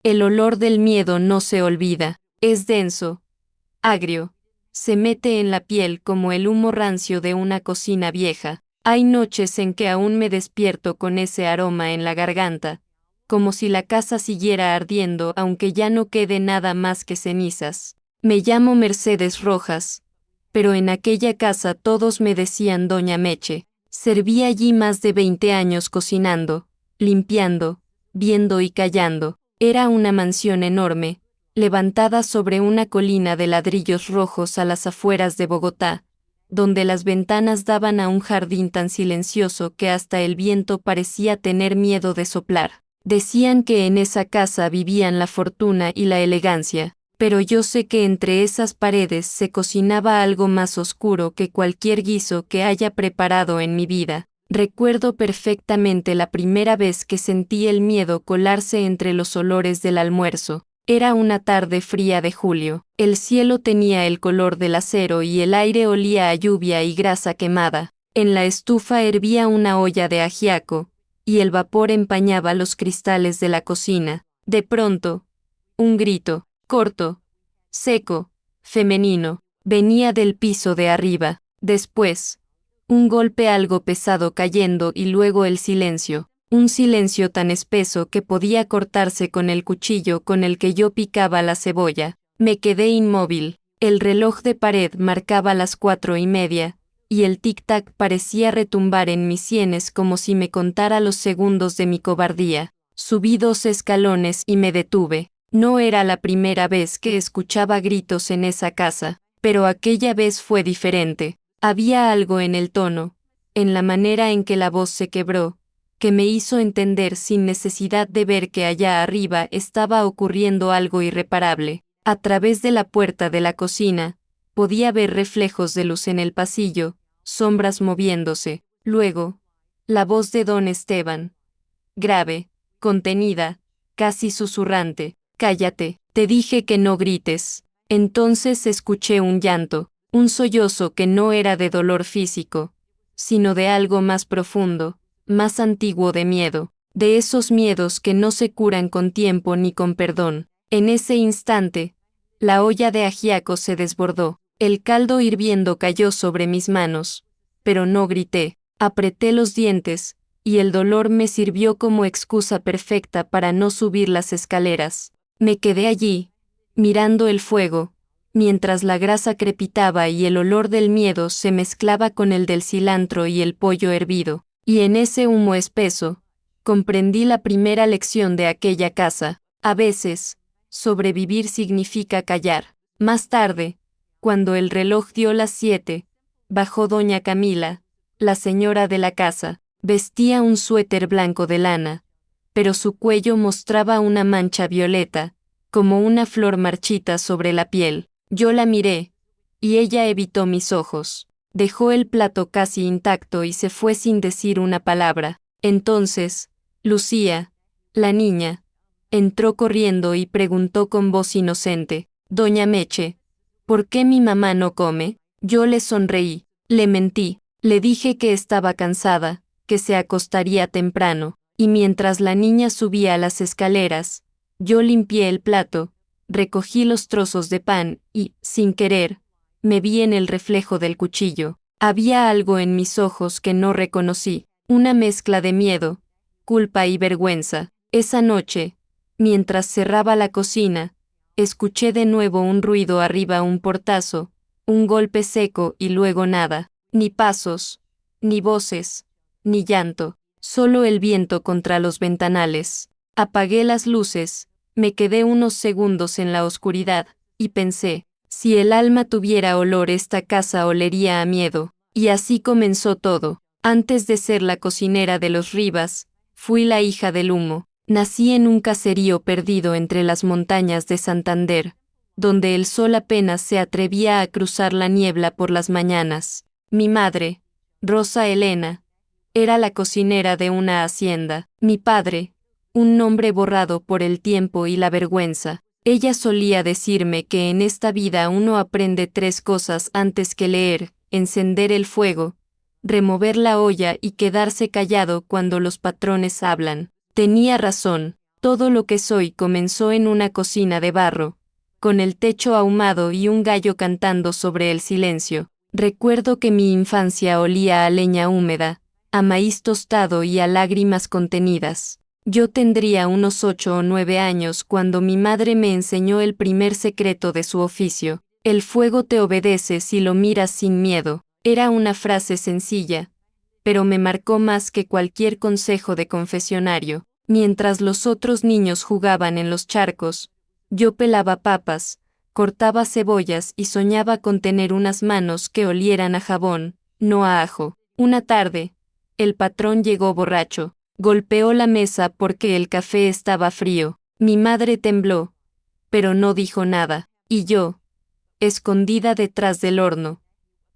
El olor del miedo no se olvida, es denso, agrio, se mete en la piel como el humo rancio de una cocina vieja. Hay noches en que aún me despierto con ese aroma en la garganta, como si la casa siguiera ardiendo aunque ya no quede nada más que cenizas. Me llamo Mercedes Rojas, pero en aquella casa todos me decían Doña Meche. Serví allí más de 20 años cocinando, limpiando, viendo y callando. Era una mansión enorme, levantada sobre una colina de ladrillos rojos a las afueras de Bogotá, donde las ventanas daban a un jardín tan silencioso que hasta el viento parecía tener miedo de soplar. Decían que en esa casa vivían la fortuna y la elegancia, pero yo sé que entre esas paredes se cocinaba algo más oscuro que cualquier guiso que haya preparado en mi vida. Recuerdo perfectamente la primera vez que sentí el miedo colarse entre los olores del almuerzo. Era una tarde fría de julio. El cielo tenía el color del acero y el aire olía a lluvia y grasa quemada. En la estufa hervía una olla de ajiaco, y el vapor empañaba los cristales de la cocina. De pronto, un grito, corto, seco, femenino, venía del piso de arriba. Después, un golpe algo pesado cayendo y luego el silencio. Un silencio tan espeso que podía cortarse con el cuchillo con el que yo picaba la cebolla. Me quedé inmóvil. El reloj de pared marcaba las 4:30, y el tic-tac parecía retumbar en mis sienes como si me contara los segundos de mi cobardía. Subí 2 escalones y me detuve. No era la primera vez que escuchaba gritos en esa casa, pero aquella vez fue diferente. Había algo en el tono, en la manera en que la voz se quebró, que me hizo entender sin necesidad de ver que allá arriba estaba ocurriendo algo irreparable. A través de la puerta de la cocina, podía ver reflejos de luz en el pasillo, sombras moviéndose. Luego, la voz de don Esteban, grave, contenida, casi susurrante: «Cállate, te dije que no grites». Entonces escuché un llanto, un sollozo que no era de dolor físico, sino de algo más profundo, más antiguo, de miedo, de esos miedos que no se curan con tiempo ni con perdón. En ese instante, la olla de ajiaco se desbordó, el caldo hirviendo cayó sobre mis manos, pero no grité. Apreté los dientes, y el dolor me sirvió como excusa perfecta para no subir las escaleras. Me quedé allí, mirando el fuego, mientras la grasa crepitaba y el olor del miedo se mezclaba con el del cilantro y el pollo hervido. Y en ese humo espeso, comprendí la primera lección de aquella casa. A veces, sobrevivir significa callar. Más tarde, cuando el reloj dio las 7, bajó doña Camila, la señora de la casa. Vestía un suéter blanco de lana, pero su cuello mostraba una mancha violeta, como una flor marchita sobre la piel. Yo la miré, y ella evitó mis ojos. Dejó el plato casi intacto y se fue sin decir una palabra. Entonces, Lucía, la niña, entró corriendo y preguntó con voz inocente: «Doña Meche, ¿por qué mi mamá no come?». Yo le sonreí, le mentí, le dije que estaba cansada, que se acostaría temprano, y mientras la niña subía las escaleras, yo limpié el plato, recogí los trozos de pan y, sin querer, me vi en el reflejo del cuchillo. Había algo en mis ojos que no reconocí, una mezcla de miedo, culpa y vergüenza. Esa noche, mientras cerraba la cocina, escuché de nuevo un ruido arriba, un portazo, un golpe seco y luego nada, ni pasos, ni voces, ni llanto, solo el viento contra los ventanales. Apagué las luces, me quedé unos segundos en la oscuridad, y pensé: si el alma tuviera olor, esta casa olería a miedo. Y así comenzó todo. Antes de ser la cocinera de los Rivas, fui la hija del humo. Nací en un caserío perdido entre las montañas de Santander, donde el sol apenas se atrevía a cruzar la niebla por las mañanas. Mi madre, Rosa Elena, era la cocinera de una hacienda. Mi padre, un nombre borrado por el tiempo y la vergüenza. Ella solía decirme que en esta vida uno aprende 3 cosas antes que leer: encender el fuego, remover la olla y quedarse callado cuando los patrones hablan. Tenía razón. Todo lo que soy comenzó en una cocina de barro, con el techo ahumado y un gallo cantando sobre el silencio. Recuerdo que mi infancia olía a leña húmeda, a maíz tostado y a lágrimas contenidas. Yo tendría unos 8 o 9 años cuando mi madre me enseñó el primer secreto de su oficio. El fuego te obedece si lo miras sin miedo. Era una frase sencilla, pero me marcó más que cualquier consejo de confesionario. Mientras los otros niños jugaban en los charcos, yo pelaba papas, cortaba cebollas y soñaba con tener unas manos que olieran a jabón, no a ajo. Una tarde, el patrón llegó borracho, golpeó la mesa porque el café estaba frío. Mi madre tembló, pero no dijo nada, y yo, escondida detrás del horno,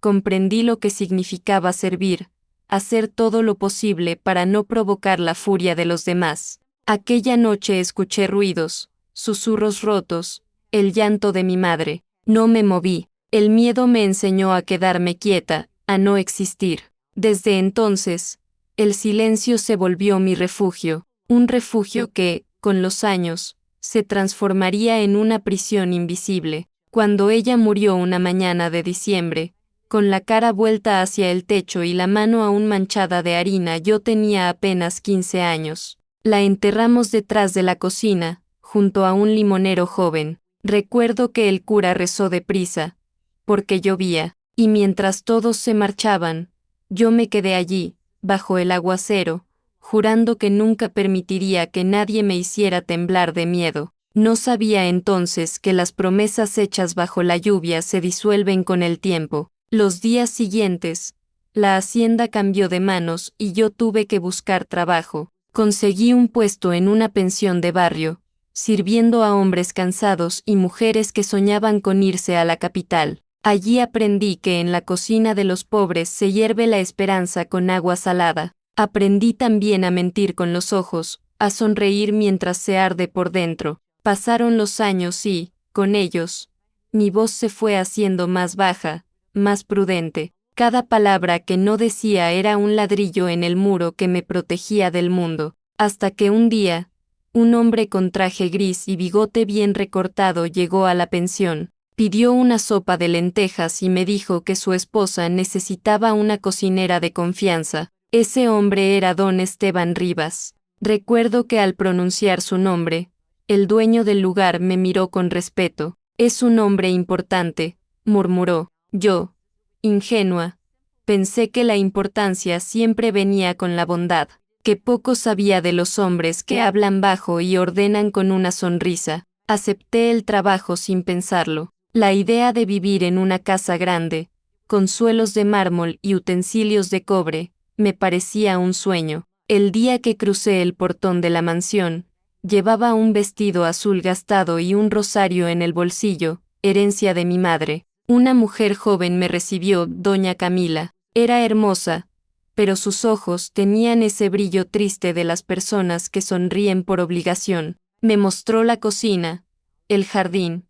comprendí lo que significaba servir, hacer todo lo posible para no provocar la furia de los demás. Aquella noche escuché ruidos, susurros rotos, el llanto de mi madre. No me moví. El miedo me enseñó a quedarme quieta, a no existir. Desde entonces, el silencio se volvió mi refugio, un refugio que, con los años, se transformaría en una prisión invisible. Cuando ella murió una mañana de diciembre, con la cara vuelta hacia el techo y la mano aún manchada de harina, yo tenía apenas 15 años. La enterramos detrás de la cocina, junto a un limonero joven. Recuerdo que el cura rezó deprisa, porque llovía, y mientras todos se marchaban, yo me quedé allí, bajo el aguacero, jurando que nunca permitiría que nadie me hiciera temblar de miedo. No sabía entonces que las promesas hechas bajo la lluvia se disuelven con el tiempo. Los días siguientes, la hacienda cambió de manos y yo tuve que buscar trabajo. Conseguí un puesto en una pensión de barrio, sirviendo a hombres cansados y mujeres que soñaban con irse a la capital. Allí aprendí que en la cocina de los pobres se hierve la esperanza con agua salada. Aprendí también a mentir con los ojos, a sonreír mientras se arde por dentro. Pasaron los años y, con ellos, mi voz se fue haciendo más baja, más prudente. Cada palabra que no decía era un ladrillo en el muro que me protegía del mundo, hasta que un día, un hombre con traje gris y bigote bien recortado llegó a la pensión, pidió una sopa de lentejas y me dijo que su esposa necesitaba una cocinera de confianza. Ese hombre era don Esteban Rivas. Recuerdo que al pronunciar su nombre, el dueño del lugar me miró con respeto. Es un hombre importante, murmuró. Yo, ingenua, pensé que la importancia siempre venía con la bondad, que poco sabía de los hombres que hablan bajo y ordenan con una sonrisa. Acepté el trabajo sin pensarlo. La idea de vivir en una casa grande, con suelos de mármol y utensilios de cobre, me parecía un sueño. El día que crucé el portón de la mansión, llevaba un vestido azul gastado y un rosario en el bolsillo, herencia de mi madre. Una mujer joven me recibió, doña Camila. Era hermosa, pero sus ojos tenían ese brillo triste de las personas que sonríen por obligación. Me mostró la cocina, el jardín,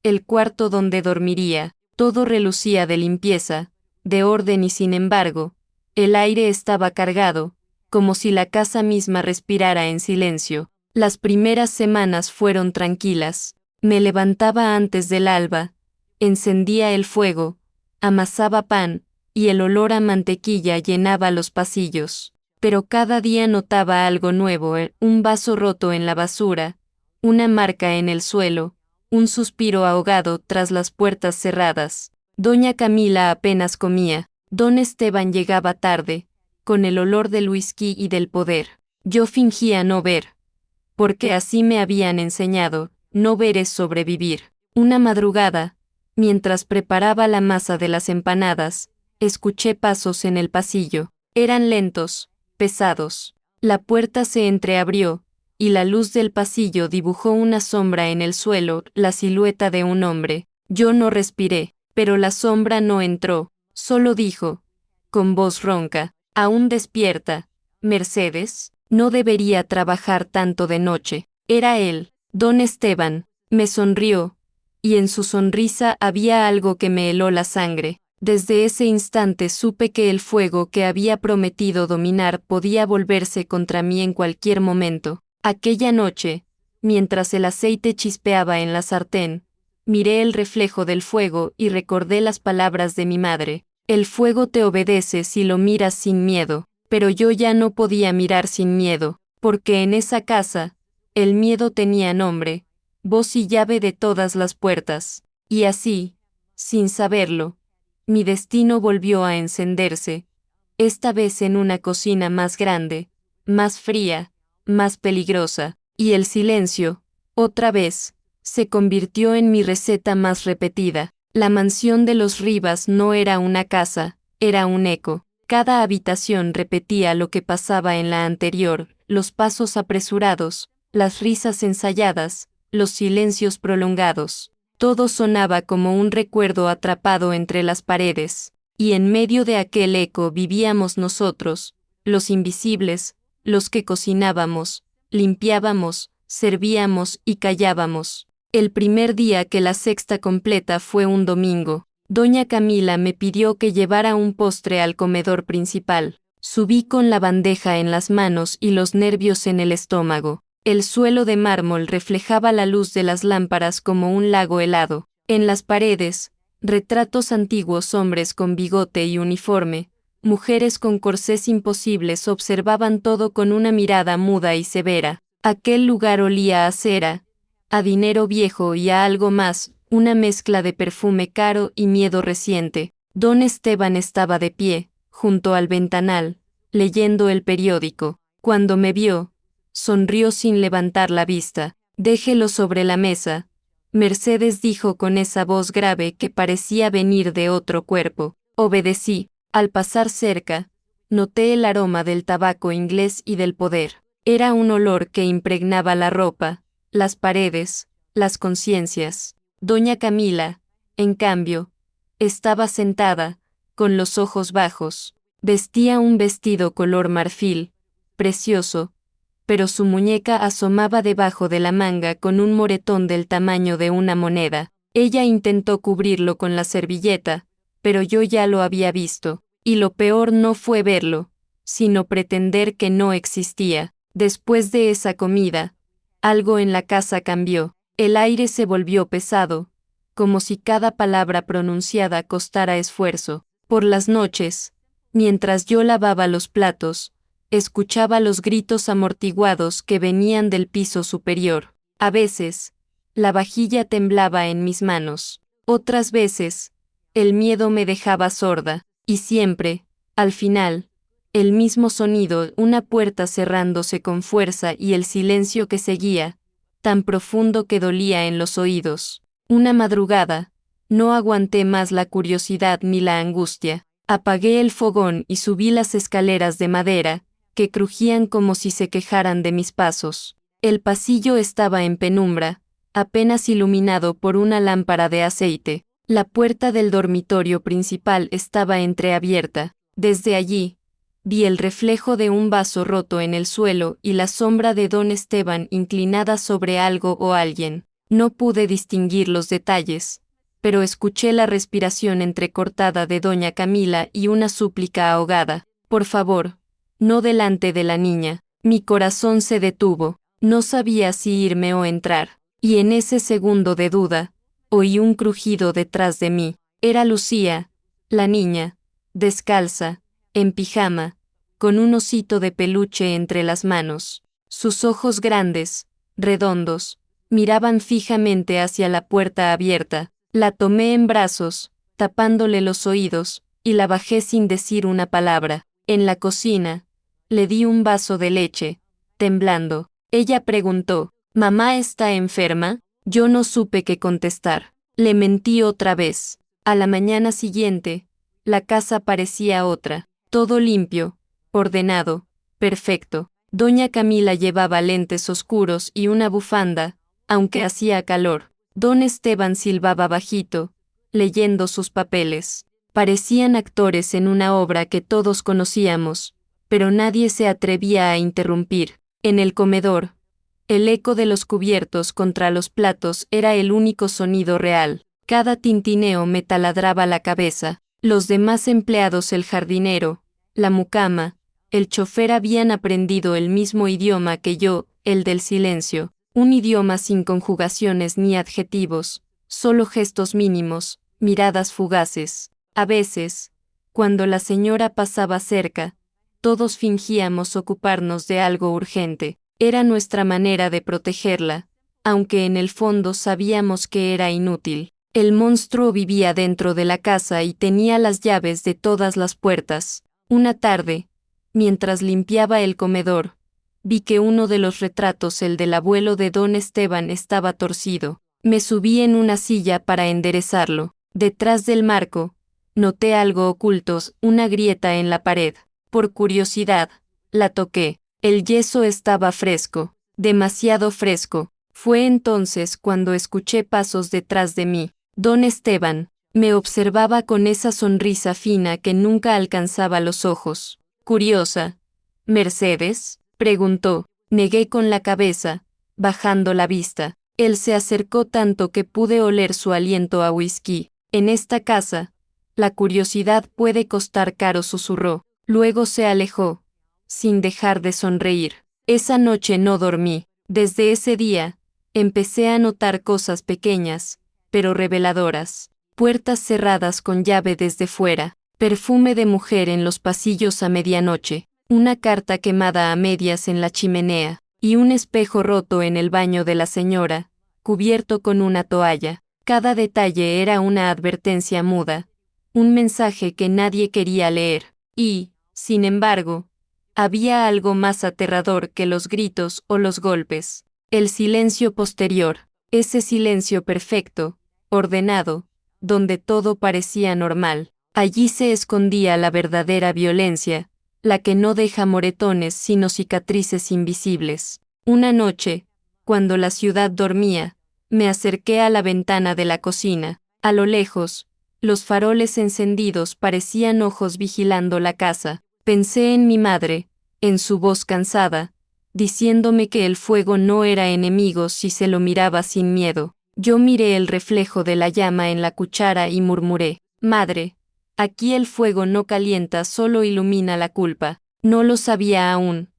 el cuarto donde dormiría. Todo relucía de limpieza, de orden y sin embargo, el aire estaba cargado, como si la casa misma respirara en silencio. Las primeras semanas fueron tranquilas. Me levantaba antes del alba, encendía el fuego, amasaba pan, y el olor a mantequilla llenaba los pasillos. Pero cada día notaba algo nuevo, un vaso roto en la basura, una marca en el suelo, un suspiro ahogado tras las puertas cerradas. Doña Camila apenas comía. Don Esteban llegaba tarde, con el olor del whisky y del poder. Yo fingía no ver, porque así me habían enseñado, no ver es sobrevivir. Una madrugada, mientras preparaba la masa de las empanadas, escuché pasos en el pasillo. Eran lentos, pesados. La puerta se entreabrió, y la luz del pasillo dibujó una sombra en el suelo, la silueta de un hombre. Yo no respiré, pero la sombra no entró, solo dijo, con voz ronca, aún despierta, Mercedes, no debería trabajar tanto de noche. Era él, don Esteban. Me sonrió, y en su sonrisa había algo que me heló la sangre. Desde ese instante supe que el fuego que había prometido dominar podía volverse contra mí en cualquier momento. Aquella noche, mientras el aceite chispeaba en la sartén, miré el reflejo del fuego y recordé las palabras de mi madre. El fuego te obedece si lo miras sin miedo, pero yo ya no podía mirar sin miedo, porque en esa casa, el miedo tenía nombre, voz y llave de todas las puertas, y así, sin saberlo, mi destino volvió a encenderse, esta vez en una cocina más grande, más fría, más peligrosa, y el silencio, otra vez, se convirtió en mi receta más repetida. La mansión de los Rivas no era una casa, era un eco. Cada habitación repetía lo que pasaba en la anterior, los pasos apresurados, las risas ensayadas, los silencios prolongados. Todo sonaba como un recuerdo atrapado entre las paredes, y en medio de aquel eco vivíamos nosotros, los invisibles, los que cocinábamos, limpiábamos, servíamos y callábamos. El primer día que la sexta completa fue un domingo. Doña Camila me pidió que llevara un postre al comedor principal. Subí con la bandeja en las manos y los nervios en el estómago. El suelo de mármol reflejaba la luz de las lámparas como un lago helado. En las paredes, retratos antiguos, hombres con bigote y uniforme, mujeres con corsés imposibles observaban todo con una mirada muda y severa. Aquel lugar olía a cera, a dinero viejo y a algo más, una mezcla de perfume caro y miedo reciente. Don Esteban estaba de pie, junto al ventanal, leyendo el periódico. Cuando me vio, sonrió sin levantar la vista. Déjelo sobre la mesa, Mercedes dijo con esa voz grave que parecía venir de otro cuerpo. Obedecí. Al pasar cerca, noté el aroma del tabaco inglés y del poder. Era un olor que impregnaba la ropa, las paredes, las conciencias. Doña Camila, en cambio, estaba sentada, con los ojos bajos. Vestía un vestido color marfil, precioso, pero su muñeca asomaba debajo de la manga con un moretón del tamaño de una moneda. Ella intentó cubrirlo con la servilleta, pero yo ya lo había visto, y lo peor no fue verlo, sino pretender que no existía. Después de esa comida, algo en la casa cambió. El aire se volvió pesado, como si cada palabra pronunciada costara esfuerzo. Por las noches, mientras yo lavaba los platos, escuchaba los gritos amortiguados que venían del piso superior. A veces, la vajilla temblaba en mis manos. Otras veces, el miedo me dejaba sorda, y siempre, al final, el mismo sonido, una puerta cerrándose con fuerza y el silencio que seguía, tan profundo que dolía en los oídos. Una madrugada, no aguanté más la curiosidad ni la angustia. Apagué el fogón y subí las escaleras de madera, que crujían como si se quejaran de mis pasos. El pasillo estaba en penumbra, apenas iluminado por una lámpara de aceite. La puerta del dormitorio principal estaba entreabierta. Desde allí, vi el reflejo de un vaso roto en el suelo y la sombra de don Esteban inclinada sobre algo o alguien. No pude distinguir los detalles, pero escuché la respiración entrecortada de doña Camila y una súplica ahogada. Por favor, no delante de la niña. Mi corazón se detuvo. No sabía si irme o entrar. Y en ese segundo de duda, oí un crujido detrás de mí. Era Lucía, la niña, descalza, en pijama, con un osito de peluche entre las manos. Sus ojos grandes, redondos, miraban fijamente hacia la puerta abierta. La tomé en brazos, tapándole los oídos, y la bajé sin decir una palabra. En la cocina, le di un vaso de leche, temblando. Ella preguntó, ¿mamá está enferma? Yo no supe qué contestar. Le mentí otra vez. A la mañana siguiente, la casa parecía otra, todo limpio, ordenado, perfecto. Doña Camila llevaba lentes oscuros y una bufanda, aunque hacía calor. Don Esteban silbaba bajito, leyendo sus papeles. Parecían actores en una obra que todos conocíamos, pero nadie se atrevía a interrumpir. En el comedor, el eco de los cubiertos contra los platos era el único sonido real. Cada tintineo me taladraba la cabeza. Los demás empleados, el jardinero, la mucama, el chofer habían aprendido el mismo idioma que yo, el del silencio, un idioma sin conjugaciones ni adjetivos, solo gestos mínimos, miradas fugaces. A veces, cuando la señora pasaba cerca, todos fingíamos ocuparnos de algo urgente. Era nuestra manera de protegerla, aunque en el fondo sabíamos que era inútil. El monstruo vivía dentro de la casa y tenía las llaves de todas las puertas. Una tarde, mientras limpiaba el comedor, vi que uno de los retratos, el del abuelo de don Esteban, estaba torcido. Me subí en una silla para enderezarlo. Detrás del marco, noté algo oculto, una grieta en la pared. Por curiosidad, la toqué. El yeso estaba fresco, demasiado fresco. Fue entonces cuando escuché pasos detrás de mí. Don Esteban me observaba con esa sonrisa fina que nunca alcanzaba los ojos. Curiosa. ¿Mercedes?, preguntó. Negué con la cabeza, bajando la vista. Él se acercó tanto que pude oler su aliento a whisky. En esta casa, la curiosidad puede costar caro, susurró. Luego se alejó, sin dejar de sonreír. Esa noche no dormí. Desde ese día, empecé a notar cosas pequeñas, pero reveladoras. Puertas cerradas con llave desde fuera, perfume de mujer en los pasillos a medianoche, una carta quemada a medias en la chimenea, y un espejo roto en el baño de la señora, cubierto con una toalla. Cada detalle era una advertencia muda, un mensaje que nadie quería leer. Y, sin embargo, había algo más aterrador que los gritos o los golpes. El silencio posterior, ese silencio perfecto, ordenado, donde todo parecía normal. Allí se escondía la verdadera violencia, la que no deja moretones sino cicatrices invisibles. Una noche, cuando la ciudad dormía, me acerqué a la ventana de la cocina. A lo lejos, los faroles encendidos parecían ojos vigilando la casa. Pensé en mi madre, en su voz cansada, diciéndome que el fuego no era enemigo si se lo miraba sin miedo. Yo miré el reflejo de la llama en la cuchara y murmuré: «Madre, aquí el fuego no calienta, solo ilumina la culpa». No lo sabía aún,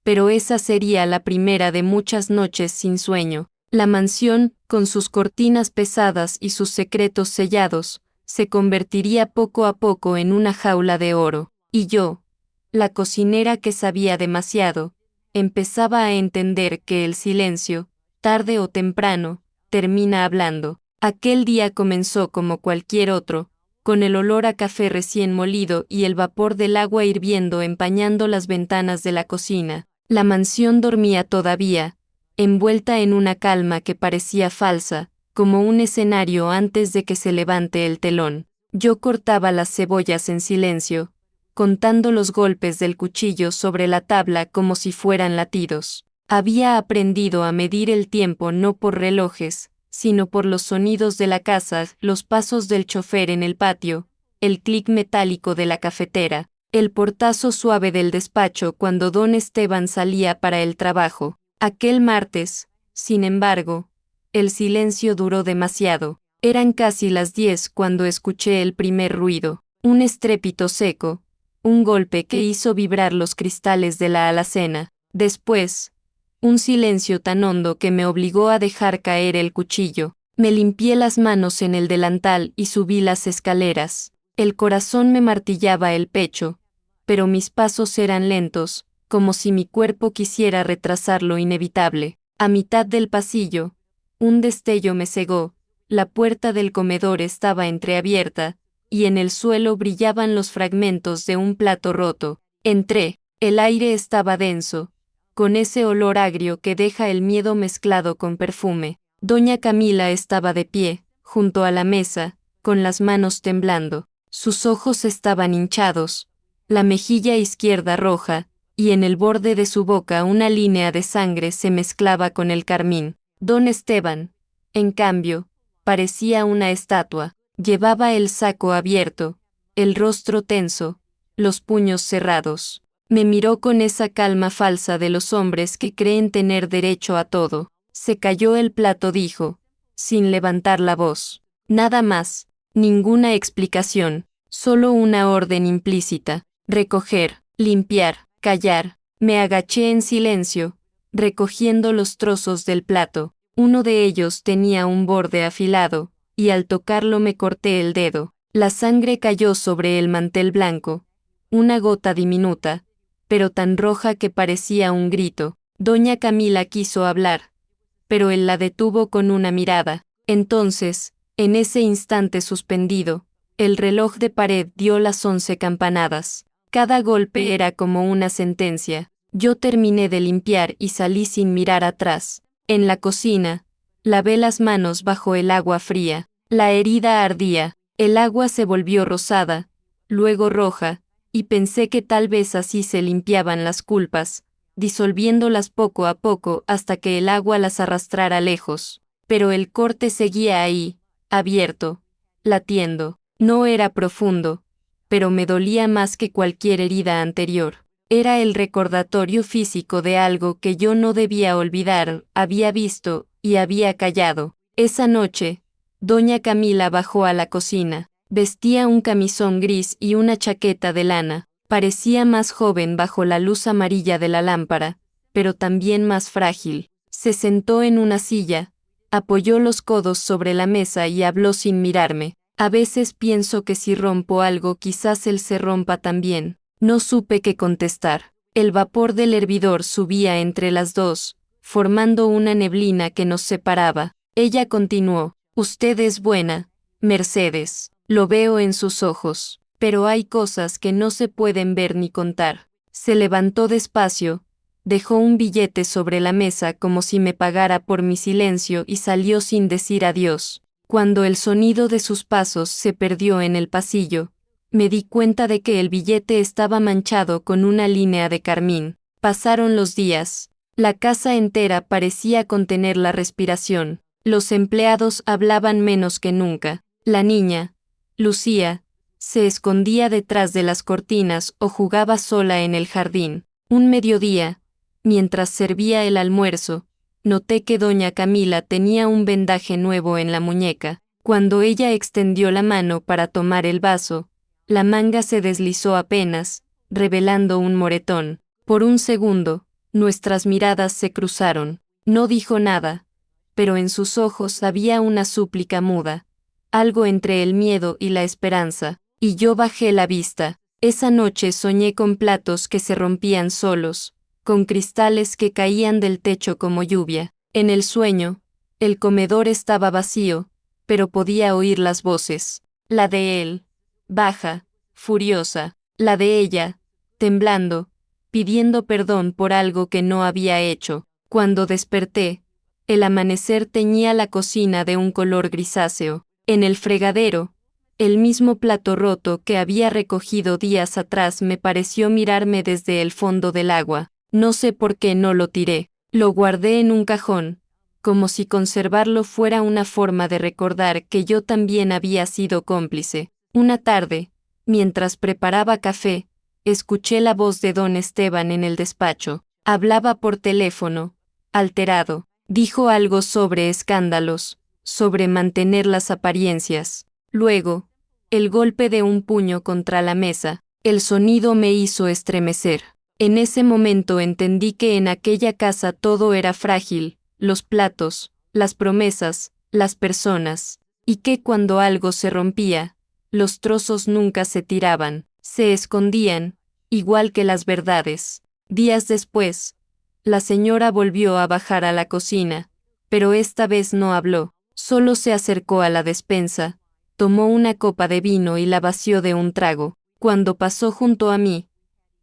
pero esa sería la primera de muchas noches sin sueño. La mansión, con sus cortinas pesadas y sus secretos sellados, se convertiría poco a poco en una jaula de oro. Y yo, la cocinera que sabía demasiado, empezaba a entender que el silencio, tarde o temprano, termina hablando. Aquel día comenzó como cualquier otro, con el olor a café recién molido y el vapor del agua hirviendo empañando las ventanas de la cocina. La mansión dormía todavía, envuelta en una calma que parecía falsa, como un escenario antes de que se levante el telón. Yo cortaba las cebollas en silencio, contando los golpes del cuchillo sobre la tabla como si fueran latidos. Había aprendido a medir el tiempo no por relojes, sino por los sonidos de la casa, los pasos del chofer en el patio, el clic metálico de la cafetera, el portazo suave del despacho cuando don Esteban salía para el trabajo. Aquel martes, sin embargo, el silencio duró demasiado. Eran casi las 10 cuando escuché el primer ruido, un estrépito seco, un golpe que hizo vibrar los cristales de la alacena. Después, un silencio tan hondo que me obligó a dejar caer el cuchillo. Me limpié las manos en el delantal y subí las escaleras. El corazón me martillaba el pecho, pero mis pasos eran lentos, como si mi cuerpo quisiera retrasar lo inevitable. A mitad del pasillo, un destello me cegó. La puerta del comedor estaba entreabierta, y en el suelo brillaban los fragmentos de un plato roto. Entré. El aire estaba denso, con ese olor agrio que deja el miedo mezclado con perfume. Doña Camila estaba de pie, junto a la mesa, con las manos temblando. Sus ojos estaban hinchados, la mejilla izquierda roja, y en el borde de su boca una línea de sangre se mezclaba con el carmín. Don Esteban, en cambio, parecía una estatua. Llevaba el saco abierto, el rostro tenso, los puños cerrados. Me miró con esa calma falsa de los hombres que creen tener derecho a todo. Se cayó el plato, dijo, sin levantar la voz. Nada más, ninguna explicación, solo una orden implícita: recoger, limpiar, callar. Me agaché en silencio, recogiendo los trozos del plato. Uno de ellos tenía un borde afilado, y al tocarlo me corté el dedo. La sangre cayó sobre el mantel blanco, una gota diminuta, pero tan roja que parecía un grito. Doña Camila quiso hablar, pero él la detuvo con una mirada. Entonces, en ese instante suspendido, el reloj de pared dio las 11 campanadas. Cada golpe era como una sentencia. Yo terminé de limpiar y salí sin mirar atrás. En la cocina, lavé las manos bajo el agua fría. La herida ardía, el agua se volvió rosada, luego roja, y pensé que tal vez así se limpiaban las culpas, disolviéndolas poco a poco hasta que el agua las arrastrara lejos. Pero el corte seguía ahí, abierto, latiendo. No era profundo, pero me dolía más que cualquier herida anterior. Era el recordatorio físico de algo que yo no debía olvidar, había visto, y había callado. Esa noche, doña Camila bajó a la cocina. Vestía un camisón gris y una chaqueta de lana. Parecía más joven bajo la luz amarilla de la lámpara, pero también más frágil. Se sentó en una silla, apoyó los codos sobre la mesa y habló sin mirarme. A veces pienso que si rompo algo quizás él se rompa también. No supe qué contestar. El vapor del hervidor subía entre las dos, formando una neblina que nos separaba. Ella continuó: «Usted es buena, Mercedes. Lo veo en sus ojos. Pero hay cosas que no se pueden ver ni contar». Se levantó despacio, dejó un billete sobre la mesa como si me pagara por mi silencio y salió sin decir adiós. Cuando el sonido de sus pasos se perdió en el pasillo, me di cuenta de que el billete estaba manchado con una línea de carmín. Pasaron los días. La casa entera parecía contener la respiración. Los empleados hablaban menos que nunca. La niña, Lucía, se escondía detrás de las cortinas o jugaba sola en el jardín. Un mediodía, mientras servía el almuerzo, noté que doña Camila tenía un vendaje nuevo en la muñeca. Cuando ella extendió la mano para tomar el vaso, la manga se deslizó apenas, revelando un moretón. Por un segundo, nuestras miradas se cruzaron. No dijo nada, pero en sus ojos había una súplica muda, algo entre el miedo y la esperanza, y yo bajé la vista. Esa noche soñé con platos que se rompían solos, con cristales que caían del techo como lluvia. En el sueño, el comedor estaba vacío, pero podía oír las voces. La de él, baja, furiosa; la de ella, temblando, pidiendo perdón por algo que no había hecho. Cuando desperté, el amanecer teñía la cocina de un color grisáceo. En el fregadero, el mismo plato roto que había recogido días atrás me pareció mirarme desde el fondo del agua. No sé por qué no lo tiré. Lo guardé en un cajón, como si conservarlo fuera una forma de recordar que yo también había sido cómplice. Una tarde, mientras preparaba café, escuché la voz de don Esteban en el despacho. Hablaba por teléfono, alterado. Dijo algo sobre escándalos, sobre mantener las apariencias. Luego, el golpe de un puño contra la mesa. El sonido me hizo estremecer. En ese momento entendí que en aquella casa todo era frágil, los platos, las promesas, las personas, y que cuando algo se rompía, los trozos nunca se tiraban, se escondían, igual que las verdades. Días después, la señora volvió a bajar a la cocina, pero esta vez no habló, solo se acercó a la despensa, tomó una copa de vino y la vació de un trago. Cuando pasó junto a mí,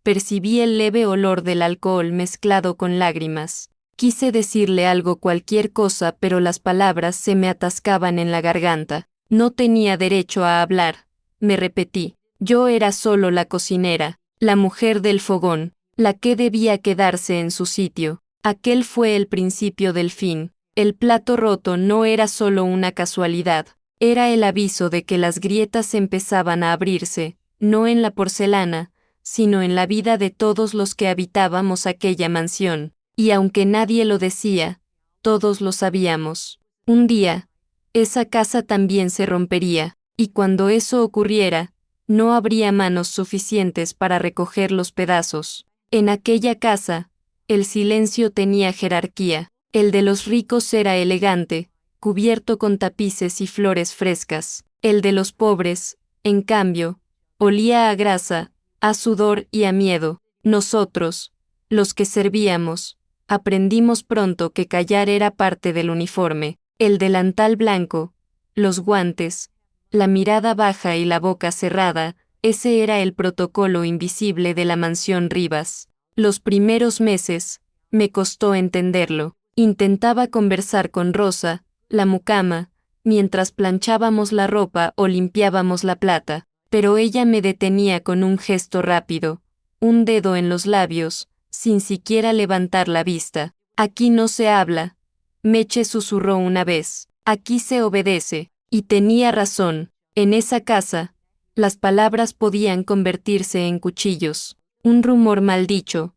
percibí el leve olor del alcohol mezclado con lágrimas. Quise decirle algo, cualquier cosa, pero las palabras se me atascaban en la garganta. No tenía derecho a hablar, me repetí. Yo era solo la cocinera, la mujer del fogón, la que debía quedarse en su sitio. Aquel fue el principio del fin. El plato roto no era solo una casualidad, era el aviso de que las grietas empezaban a abrirse, no en la porcelana, sino en la vida de todos los que habitábamos aquella mansión. Y aunque nadie lo decía, todos lo sabíamos. Un día, esa casa también se rompería, y cuando eso ocurriera, no habría manos suficientes para recoger los pedazos. En aquella casa, El silencio tenía jerarquía. El de los ricos era elegante, cubierto con tapices y flores frescas. El de los pobres, en cambio, olía a grasa, a sudor y a miedo. Nosotros, los que servíamos, aprendimos pronto que callar era parte del uniforme. El delantal blanco, los guantes, la mirada baja y la boca cerrada, ese era el protocolo invisible de la mansión Rivas. Los primeros meses, me costó entenderlo. Intentaba conversar con Rosa, la mucama, mientras planchábamos la ropa o limpiábamos la plata, pero ella me detenía con un gesto rápido, un dedo en los labios, sin siquiera levantar la vista. Aquí no se habla, Meche susurró una vez, aquí se obedece, y tenía razón. En esa casa, las palabras podían convertirse en cuchillos, un rumor maldicho,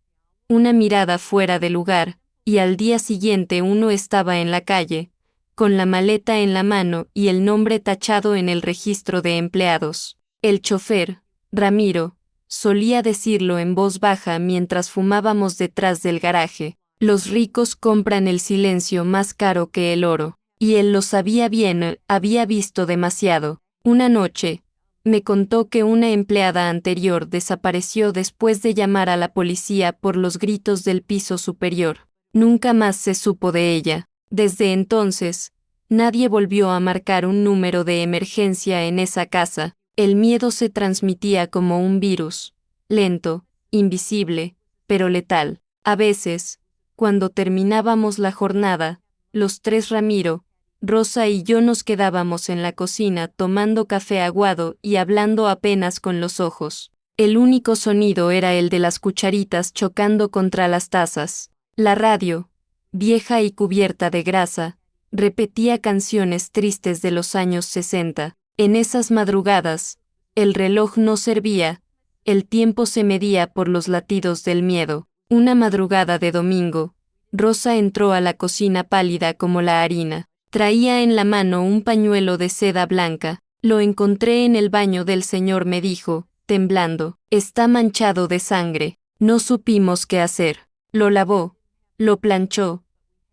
una mirada fuera de lugar, y al día siguiente uno estaba en la calle, con la maleta en la mano y el nombre tachado en el registro de empleados. El chofer, Ramiro, solía decirlo en voz baja mientras fumábamos detrás del garaje. Los ricos compran el silencio más caro que el oro, y él lo sabía bien, había visto demasiado. Una noche, me contó que una empleada anterior desapareció después de llamar a la policía por los gritos del piso superior. Nunca más se supo de ella. Desde entonces, nadie volvió a marcar un número de emergencia en esa casa. El miedo se transmitía como un virus, lento, invisible, pero letal. A veces, cuando terminábamos la jornada, los tres Ramiro, Rosa y yo nos quedábamos en la cocina tomando café aguado y hablando apenas con los ojos. El único sonido era el de las cucharitas chocando contra las tazas. La radio, vieja y cubierta de grasa, repetía canciones tristes de los años 60. En esas madrugadas, el reloj no servía, el tiempo se medía por los latidos del miedo. Una madrugada de domingo, Rosa entró a la cocina pálida como la harina. Traía en la mano un pañuelo de seda blanca. Lo encontré en el baño del señor, me dijo, temblando. Está manchado de sangre. No supimos qué hacer. Lo lavó, lo planchó,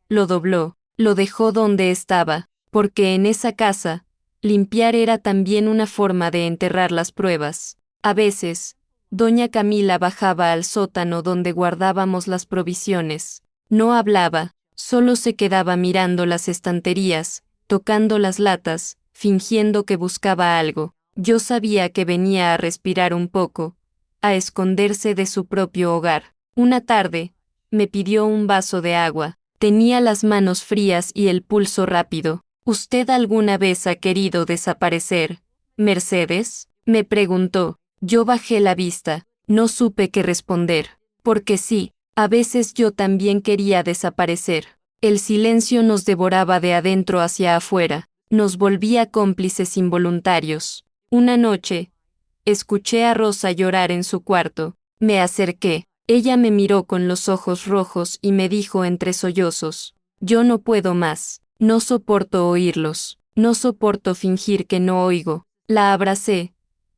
lo dobló, lo dejó donde estaba, porque en esa casa, limpiar era también una forma de enterrar las pruebas. A veces, doña Camila bajaba al sótano donde guardábamos las provisiones. No hablaba, solo se quedaba mirando las estanterías, tocando las latas, fingiendo que buscaba algo. Yo sabía que venía a respirar un poco, a esconderse de su propio hogar. Una tarde, me pidió un vaso de agua. Tenía las manos frías y el pulso rápido. ¿Usted alguna vez ha querido desaparecer, Mercedes?, me preguntó. Yo bajé la vista, no supe qué responder. Porque sí, a veces yo también quería desaparecer. El silencio nos devoraba de adentro hacia afuera, nos volvía cómplices involuntarios. Una noche, escuché a Rosa llorar en su cuarto. Me acerqué. Ella me miró con los ojos rojos y me dijo entre sollozos, yo no puedo más, no soporto oírlos, no soporto fingir que no oigo. La abracé,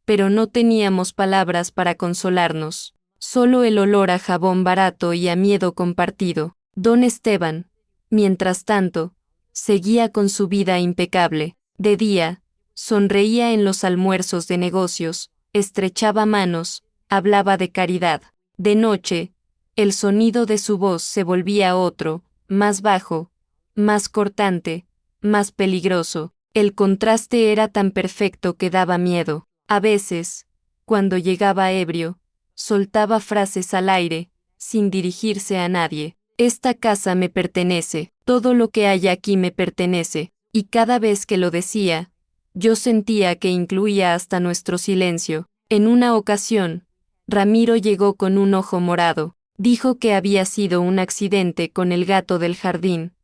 pero no teníamos palabras para consolarnos, solo el olor a jabón barato y a miedo compartido. Don Esteban, mientras tanto, seguía con su vida impecable. De día, sonreía en los almuerzos de negocios, estrechaba manos, hablaba de caridad. De noche, el sonido de su voz se volvía otro, más bajo, más cortante, más peligroso. El contraste era tan perfecto que daba miedo. A veces, cuando llegaba ebrio, soltaba frases al aire, sin dirigirse a nadie. Esta casa me pertenece, todo lo que hay aquí me pertenece, y cada vez que lo decía, yo sentía que incluía hasta nuestro silencio. En una ocasión, Ramiro llegó con un ojo morado. Dijo que había sido un accidente con el gato del jardín.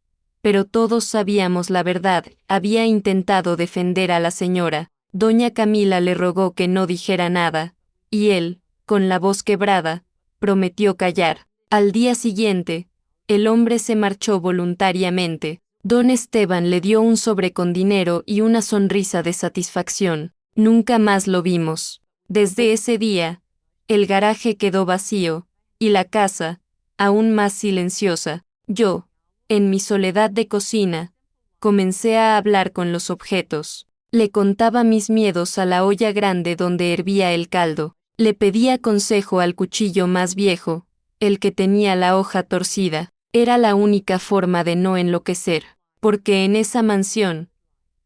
Pero todos sabíamos la verdad. Había intentado defender a la señora. Doña Camila le rogó que no dijera nada, y él, con la voz quebrada, prometió callar. Al día siguiente, el hombre se marchó voluntariamente. Don Esteban le dio un sobre con dinero y una sonrisa de satisfacción. Nunca más lo vimos. Desde ese día, el garaje quedó vacío, y la casa, aún más silenciosa. Yo, en mi soledad de cocina, comencé a hablar con los objetos. Le contaba mis miedos a la olla grande donde hervía el caldo. Le pedía consejo al cuchillo más viejo, el que tenía la hoja torcida. Era la única forma de no enloquecer, porque en esa mansión,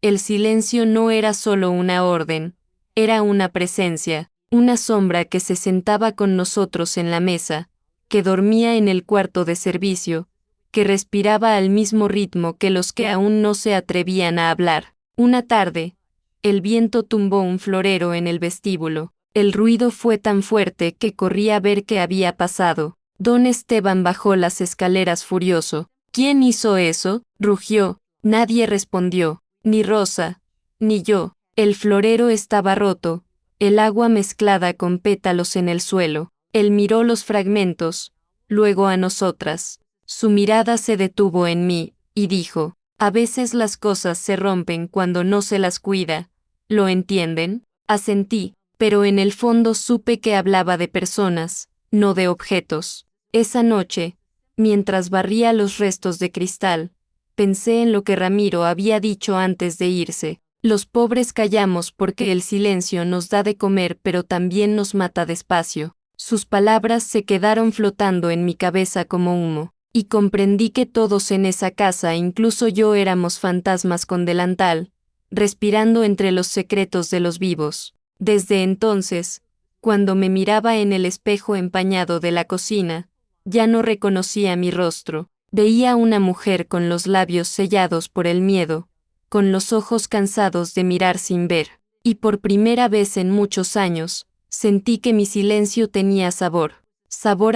el silencio no era solo una orden, era una presencia, una sombra que se sentaba con nosotros en la mesa, que dormía en el cuarto de servicio, que respiraba al mismo ritmo que los que aún no se atrevían a hablar. Una tarde, el viento tumbó un florero en el vestíbulo. El ruido fue tan fuerte que corrí a ver qué había pasado. Don Esteban bajó las escaleras furioso. ¿Quién hizo eso?, rugió. Nadie respondió, ni Rosa, ni yo. El florero estaba roto, el agua mezclada con pétalos en el suelo. Él miró los fragmentos, luego a nosotras. Su mirada se detuvo en mí, y dijo, a veces las cosas se rompen cuando no se las cuida. ¿Lo entienden? Asentí, pero en el fondo supe que hablaba de personas, no de objetos. Esa noche, mientras barría los restos de cristal, pensé en lo que Ramiro había dicho antes de irse. Los pobres callamos porque el silencio nos da de comer pero también nos mata despacio. Sus palabras se quedaron flotando en mi cabeza como humo, y comprendí que todos en esa casa, incluso yo, éramos fantasmas con delantal, respirando entre los secretos de los vivos. Desde entonces, cuando me miraba en el espejo empañado de la cocina, ya no reconocía mi rostro. Veía a una mujer con los labios sellados por el miedo, con los ojos cansados de mirar sin ver, y por primera vez en muchos años, sentí que mi silencio tenía sabor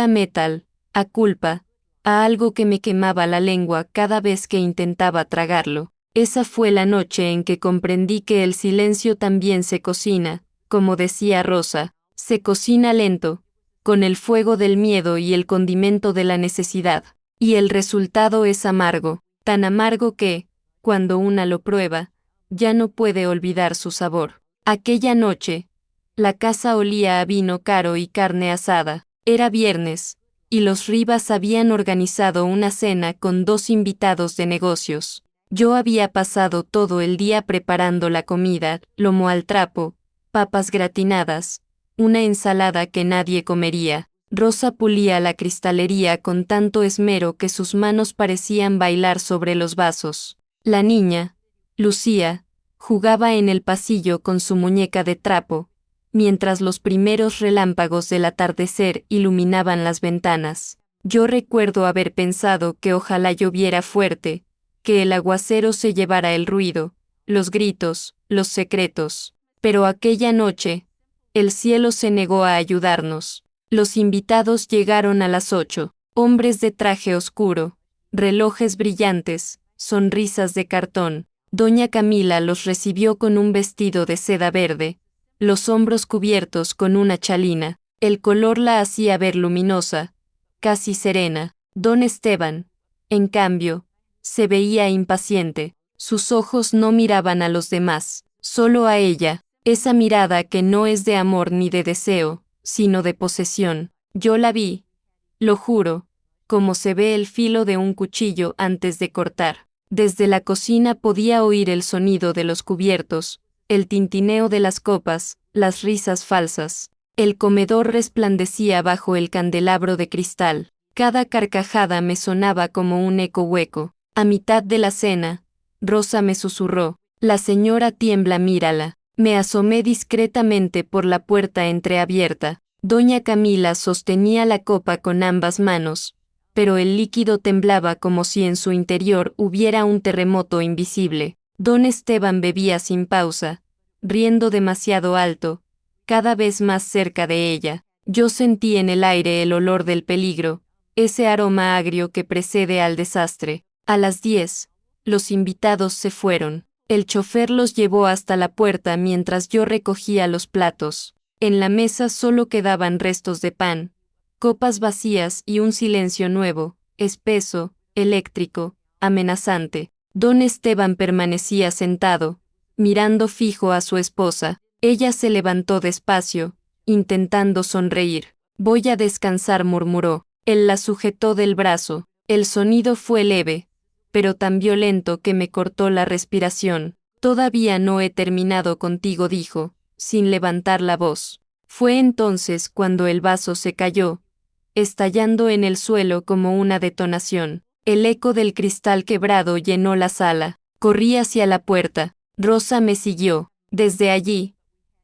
a metal, a culpa, a algo que me quemaba la lengua cada vez que intentaba tragarlo. Esa fue la noche en que comprendí que el silencio también se cocina, como decía Rosa, se cocina lento, con el fuego del miedo y el condimento de la necesidad. Y el resultado es amargo, tan amargo que, cuando una lo prueba, ya no puede olvidar su sabor. Aquella noche, la casa olía a vino caro y carne asada. Era viernes, y los Rivas habían organizado una cena con 2 invitados de negocios. Yo había pasado todo el día preparando la comida, lomo al trapo, papas gratinadas, una ensalada que nadie comería. Rosa pulía la cristalería con tanto esmero que sus manos parecían bailar sobre los vasos. La niña, Lucía, jugaba en el pasillo con su muñeca de trapo, mientras los primeros relámpagos del atardecer iluminaban las ventanas. Yo recuerdo haber pensado que ojalá lloviera fuerte, que el aguacero se llevara el ruido, los gritos, los secretos. Pero aquella noche, el cielo se negó a ayudarnos. Los invitados llegaron a las 8, hombres de traje oscuro, relojes brillantes, sonrisas de cartón. Doña Camila los recibió con un vestido de seda verde, los hombros cubiertos con una chalina. El color la hacía ver luminosa, casi serena. Don Esteban, en cambio, se veía impaciente. Sus ojos no miraban a los demás, solo a ella, esa mirada que no es de amor ni de deseo, sino de posesión. Yo la vi, lo juro, como se ve el filo de un cuchillo antes de cortar. Desde la cocina podía oír el sonido de los cubiertos, el tintineo de las copas, las risas falsas. El comedor resplandecía bajo el candelabro de cristal. Cada carcajada me sonaba como un eco hueco. A mitad de la cena, Rosa me susurró, «La señora tiembla, mírala». Me asomé discretamente por la puerta entreabierta. Doña Camila sostenía la copa con ambas manos, pero el líquido temblaba como si en su interior hubiera un terremoto invisible. Don Esteban bebía sin pausa, riendo demasiado alto, cada vez más cerca de ella. Yo sentí en el aire el olor del peligro, ese aroma agrio que precede al desastre. A las 10, los invitados se fueron. El chofer los llevó hasta la puerta mientras yo recogía los platos. En la mesa solo quedaban restos de pan, copas vacías y un silencio nuevo, espeso, eléctrico, amenazante. Don Esteban permanecía sentado, mirando fijo a su esposa. Ella se levantó despacio, intentando sonreír. «Voy a descansar», murmuró. Él la sujetó del brazo. El sonido fue leve, pero tan violento que me cortó la respiración. Todavía no he terminado contigo, dijo, sin levantar la voz. Fue entonces cuando el vaso se cayó, estallando en el suelo como una detonación. El eco del cristal quebrado llenó la sala. Corrí hacia la puerta. Rosa me siguió. Desde allí,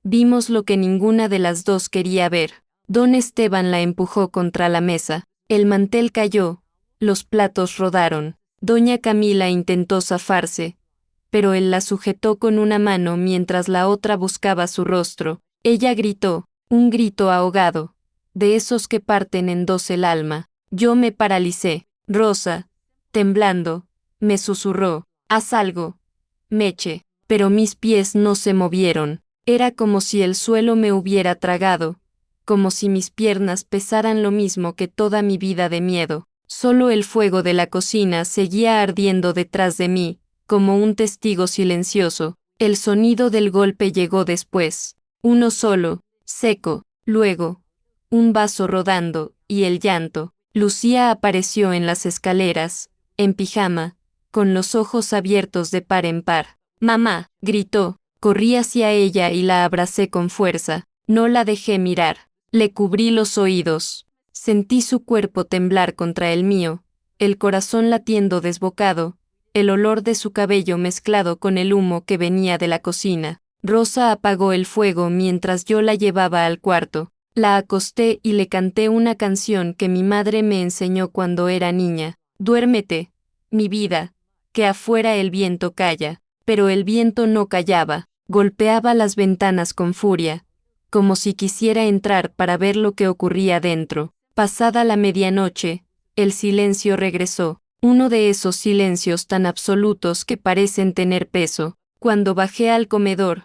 vimos lo que ninguna de las dos quería ver. Don Esteban la empujó contra la mesa. El mantel cayó. Los platos rodaron. Doña Camila intentó zafarse, pero él la sujetó con una mano mientras la otra buscaba su rostro. Ella gritó, un grito ahogado, de esos que parten en dos el alma. Yo me paralicé. Rosa, temblando, me susurró, haz algo, Meche, pero mis pies no se movieron. Era como si el suelo me hubiera tragado, como si mis piernas pesaran lo mismo que toda mi vida de miedo. Solo el fuego de la cocina seguía ardiendo detrás de mí, como un testigo silencioso. El sonido del golpe llegó después. Uno solo, seco, luego, un vaso rodando, y el llanto. Lucía apareció en las escaleras, en pijama, con los ojos abiertos de par en par. Mamá, gritó. Corrí hacia ella y la abracé con fuerza. No la dejé mirar. Le cubrí los oídos. Sentí su cuerpo temblar contra el mío, el corazón latiendo desbocado, el olor de su cabello mezclado con el humo que venía de la cocina. Rosa apagó el fuego mientras yo la llevaba al cuarto. La acosté y le canté una canción que mi madre me enseñó cuando era niña. Duérmete, mi vida, que afuera el viento calla. Pero el viento no callaba, golpeaba las ventanas con furia, como si quisiera entrar para ver lo que ocurría dentro. Pasada la medianoche, el silencio regresó, uno de esos silencios tan absolutos que parecen tener peso. Cuando bajé al comedor,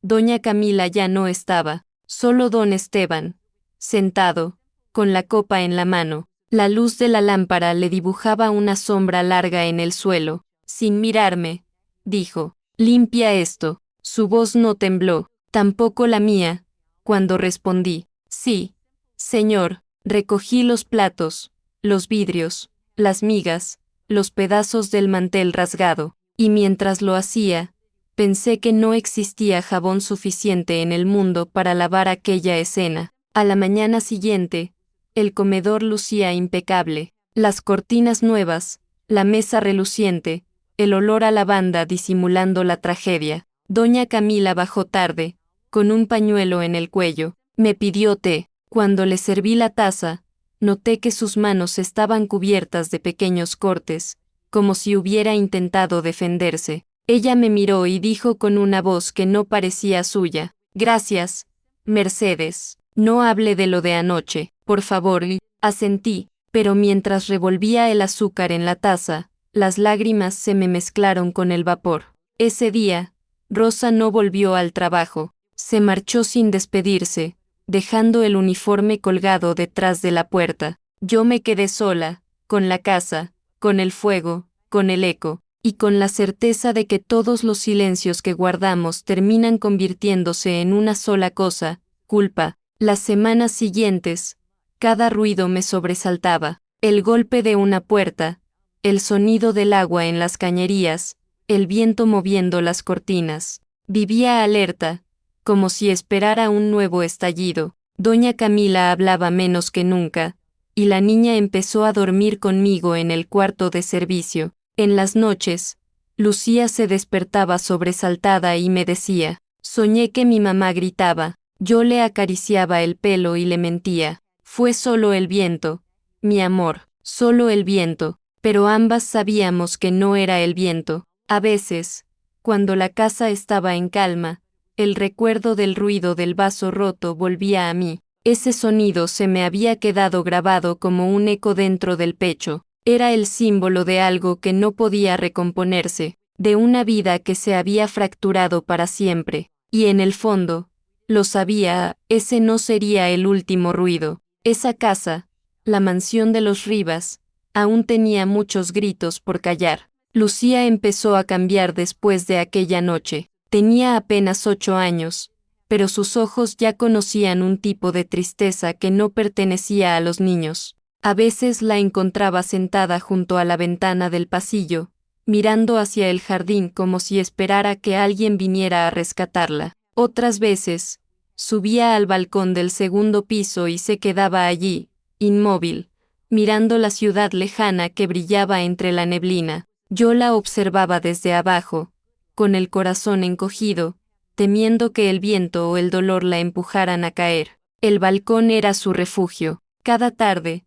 doña Camila ya no estaba, solo don Esteban, sentado, con la copa en la mano. La luz de la lámpara le dibujaba una sombra larga en el suelo. Sin mirarme, dijo, limpia esto. Su voz no tembló, tampoco la mía, cuando respondí, sí, señor. Recogí los platos, los vidrios, las migas, los pedazos del mantel rasgado, y mientras lo hacía, pensé que no existía jabón suficiente en el mundo para lavar aquella escena. A la mañana siguiente, el comedor lucía impecable, las cortinas nuevas, la mesa reluciente, el olor a lavanda disimulando la tragedia. Doña Camila bajó tarde, con un pañuelo en el cuello, me pidió té. Cuando le serví la taza, noté que sus manos estaban cubiertas de pequeños cortes, como si hubiera intentado defenderse. Ella me miró y dijo con una voz que no parecía suya, gracias, Mercedes, no hable de lo de anoche, por favor. Asentí, pero mientras revolvía el azúcar en la taza, las lágrimas se me mezclaron con el vapor. Ese día, Rosa no volvió al trabajo, se marchó sin despedirse, dejando el uniforme colgado detrás de la puerta. Yo me quedé sola, con la casa, con el fuego, con el eco, y con la certeza de que todos los silencios que guardamos terminan convirtiéndose en una sola cosa, culpa. Las semanas siguientes, cada ruido me sobresaltaba, el golpe de una puerta, el sonido del agua en las cañerías, el viento moviendo las cortinas. Vivía alerta, como si esperara un nuevo estallido. Doña Camila hablaba menos que nunca, y la niña empezó a dormir conmigo en el cuarto de servicio. En las noches, Lucía se despertaba sobresaltada y me decía, soñé que mi mamá gritaba. Yo le acariciaba el pelo y le mentía. Fue solo el viento, mi amor, solo el viento, pero ambas sabíamos que no era el viento. A veces, cuando la casa estaba en calma, el recuerdo del ruido del vaso roto volvía a mí. Ese sonido se me había quedado grabado como un eco dentro del pecho. Era el símbolo de algo que no podía recomponerse, de una vida que se había fracturado para siempre. Y en el fondo, lo sabía, ese no sería el último ruido. Esa casa, la mansión de los Rivas, aún tenía muchos gritos por callar. Lucía empezó a cambiar después de aquella noche. Tenía apenas 8 años, pero sus ojos ya conocían un tipo de tristeza que no pertenecía a los niños. A veces la encontraba sentada junto a la ventana del pasillo, mirando hacia el jardín como si esperara que alguien viniera a rescatarla. Otras veces, subía al balcón del segundo piso y se quedaba allí, inmóvil, mirando la ciudad lejana que brillaba entre la neblina. Yo la observaba desde abajo, con el corazón encogido, temiendo que el viento o el dolor la empujaran a caer. El balcón era su refugio. Cada tarde,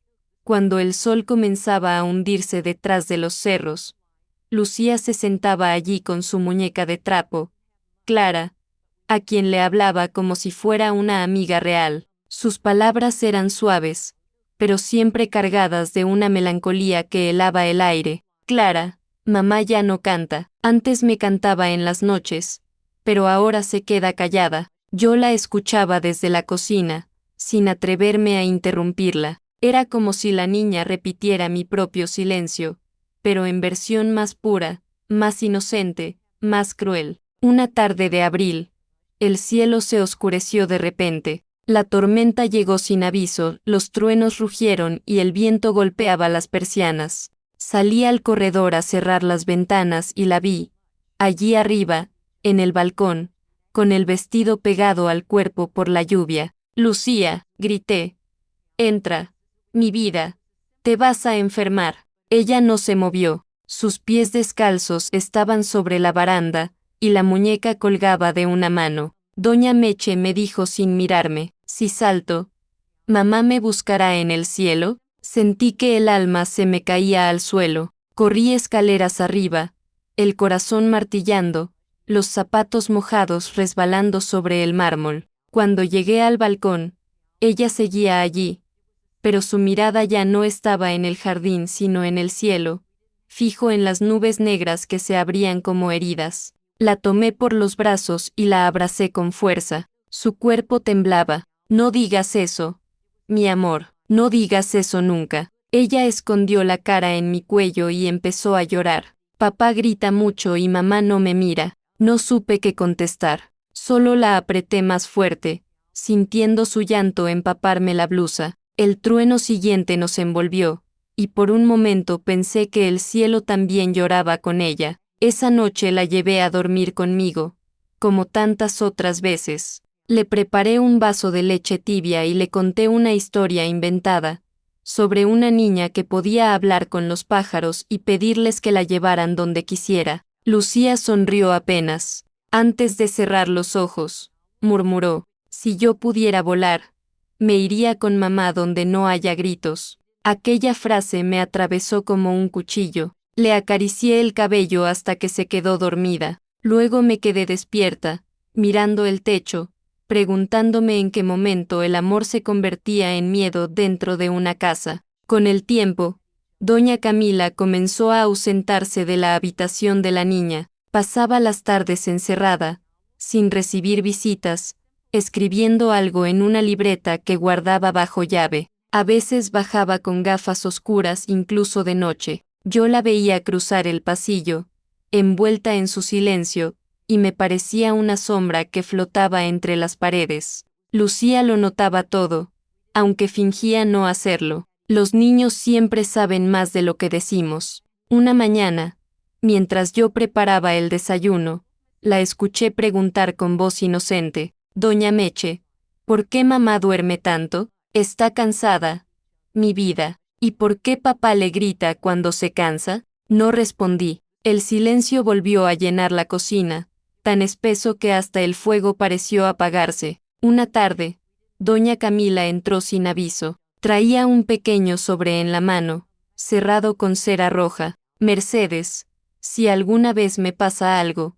cuando el sol comenzaba a hundirse detrás de los cerros, Lucía se sentaba allí con su muñeca de trapo, Clara, a quien le hablaba como si fuera una amiga real. Sus palabras eran suaves, pero siempre cargadas de una melancolía que helaba el aire. Clara, mamá ya no canta. Antes me cantaba en las noches, pero ahora se queda callada. Yo la escuchaba desde la cocina, sin atreverme a interrumpirla. Era como si la niña repitiera mi propio silencio, pero en versión más pura, más inocente, más cruel. Una tarde de abril, el cielo se oscureció de repente. La tormenta llegó sin aviso, los truenos rugieron y el viento golpeaba las persianas. Salí al corredor a cerrar las ventanas y la vi, allí arriba, en el balcón, con el vestido pegado al cuerpo por la lluvia. Lucía, grité. Entra, mi vida. Te vas a enfermar. Ella no se movió. Sus pies descalzos estaban sobre la baranda, y la muñeca colgaba de una mano. Doña Meche me dijo sin mirarme, si salto, ¿mamá me buscará en el cielo? Sentí que el alma se me caía al suelo. Corrí escaleras arriba, el corazón martillando, los zapatos mojados resbalando sobre el mármol. Cuando llegué al balcón, ella seguía allí, pero su mirada ya no estaba en el jardín sino en el cielo, fijo en las nubes negras que se abrían como heridas. La tomé por los brazos y la abracé con fuerza. Su cuerpo temblaba. No digas eso, mi amor, no digas eso nunca. Ella escondió la cara en mi cuello y empezó a llorar. Papá grita mucho y mamá no me mira. No supe qué contestar. Solo la apreté más fuerte, sintiendo su llanto empaparme la blusa. El trueno siguiente nos envolvió, y por un momento pensé que el cielo también lloraba con ella. Esa noche la llevé a dormir conmigo, como tantas otras veces. Le preparé un vaso de leche tibia y le conté una historia inventada, sobre una niña que podía hablar con los pájaros y pedirles que la llevaran donde quisiera. Lucía sonrió apenas. Antes de cerrar los ojos, murmuró, si yo pudiera volar, me iría con mamá donde no haya gritos. Aquella frase me atravesó como un cuchillo. Le acaricié el cabello hasta que se quedó dormida. Luego me quedé despierta, mirando el techo, preguntándome en qué momento el amor se convertía en miedo dentro de una casa. Con el tiempo, doña Camila comenzó a ausentarse de la habitación de la niña. Pasaba las tardes encerrada, sin recibir visitas, escribiendo algo en una libreta que guardaba bajo llave. A veces bajaba con gafas oscuras incluso de noche. Yo la veía cruzar el pasillo, envuelta en su silencio, y me parecía una sombra que flotaba entre las paredes. Lucía lo notaba todo, aunque fingía no hacerlo. Los niños siempre saben más de lo que decimos. Una mañana, mientras yo preparaba el desayuno, la escuché preguntar con voz inocente, Doña Meche, ¿por qué mamá duerme tanto? ¿Está cansada? Mi vida. ¿Y por qué papá le grita cuando se cansa? No respondí. El silencio volvió a llenar la cocina, tan espeso que hasta el fuego pareció apagarse. Una tarde, doña Camila entró sin aviso. Traía un pequeño sobre en la mano, cerrado con cera roja. Mercedes, si alguna vez me pasa algo,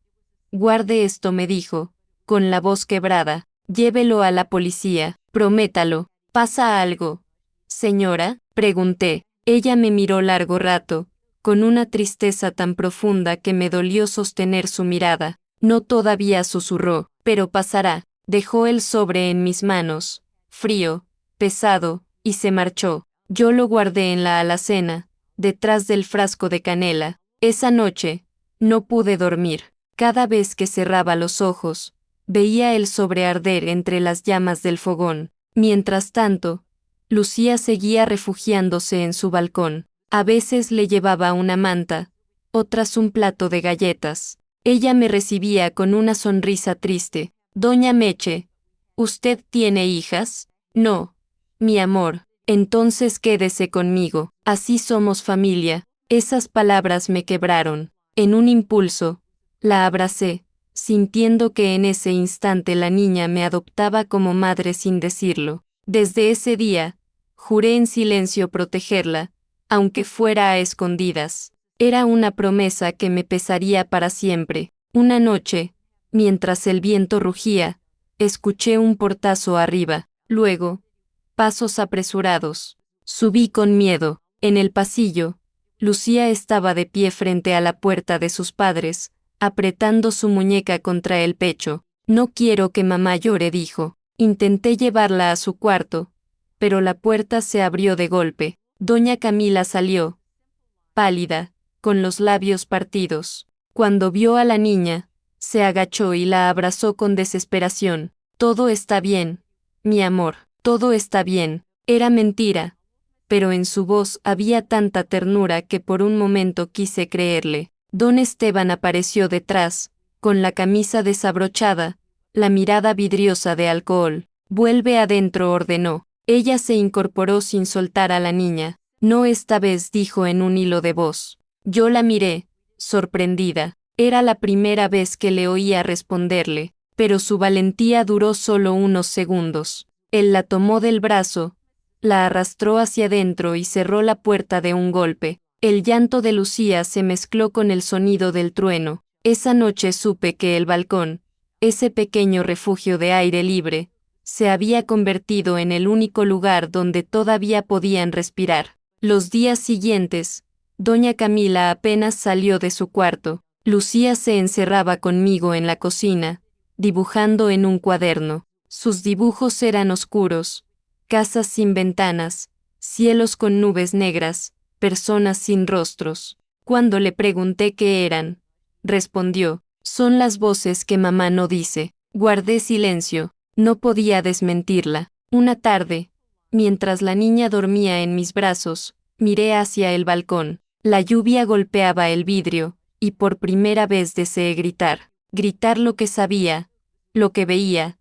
guarde esto, me dijo, con la voz quebrada. Llévelo a la policía, prométalo. ¿Pasa algo, señora? Pregunté. Ella me miró largo rato, con una tristeza tan profunda que me dolió sostener su mirada. No, todavía, susurró, pero pasará. Dejó el sobre en mis manos, frío, pesado, y se marchó. Yo lo guardé en la alacena, detrás del frasco de canela. Esa noche, no pude dormir. Cada vez que cerraba los ojos, veía el sobre arder entre las llamas del fogón. Mientras tanto, Lucía seguía refugiándose en su balcón. A veces le llevaba una manta, otras un plato de galletas. Ella me recibía con una sonrisa triste. Doña Meche, ¿usted tiene hijas? No, mi amor. Entonces quédese conmigo. Así somos familia. Esas palabras me quebraron. En un impulso, la abracé, sintiendo que en ese instante la niña me adoptaba como madre sin decirlo. Desde ese día, juré en silencio protegerla, aunque fuera a escondidas. Era una promesa que me pesaría para siempre. Una noche, mientras el viento rugía, escuché un portazo arriba, luego, pasos apresurados. Subí con miedo. En el pasillo, Lucía estaba de pie frente a la puerta de sus padres, apretando su muñeca contra el pecho. No quiero que mamá llore, dijo. Intenté llevarla a su cuarto, pero la puerta se abrió de golpe. Doña Camila salió, pálida, con los labios partidos. Cuando vio a la niña, se agachó y la abrazó con desesperación. Todo está bien, mi amor, todo está bien. Era mentira, pero en su voz había tanta ternura que por un momento quise creerle. Don Esteban apareció detrás, con la camisa desabrochada, la mirada vidriosa de alcohol. Vuelve adentro, ordenó. Ella se incorporó sin soltar a la niña. No, esta vez, dijo en un hilo de voz. Yo la miré, sorprendida. Era la primera vez que le oía responderle, pero su valentía duró solo unos segundos. Él la tomó del brazo, la arrastró hacia adentro y cerró la puerta de un golpe. El llanto de Lucía se mezcló con el sonido del trueno. Esa noche supe que el balcón, ese pequeño refugio de aire libre, se había convertido en el único lugar donde todavía podían respirar. Los días siguientes, doña Camila apenas salió de su cuarto. Lucía se encerraba conmigo en la cocina, dibujando en un cuaderno. Sus dibujos eran oscuros, casas sin ventanas, cielos con nubes negras, personas sin rostros. Cuando le pregunté qué eran, respondió, son las voces que mamá no dice. Guardé silencio, no podía desmentirla. Una tarde, mientras la niña dormía en mis brazos, miré hacia el balcón. La lluvia golpeaba el vidrio, y por primera vez deseé gritar. Gritar lo que sabía, lo que veía,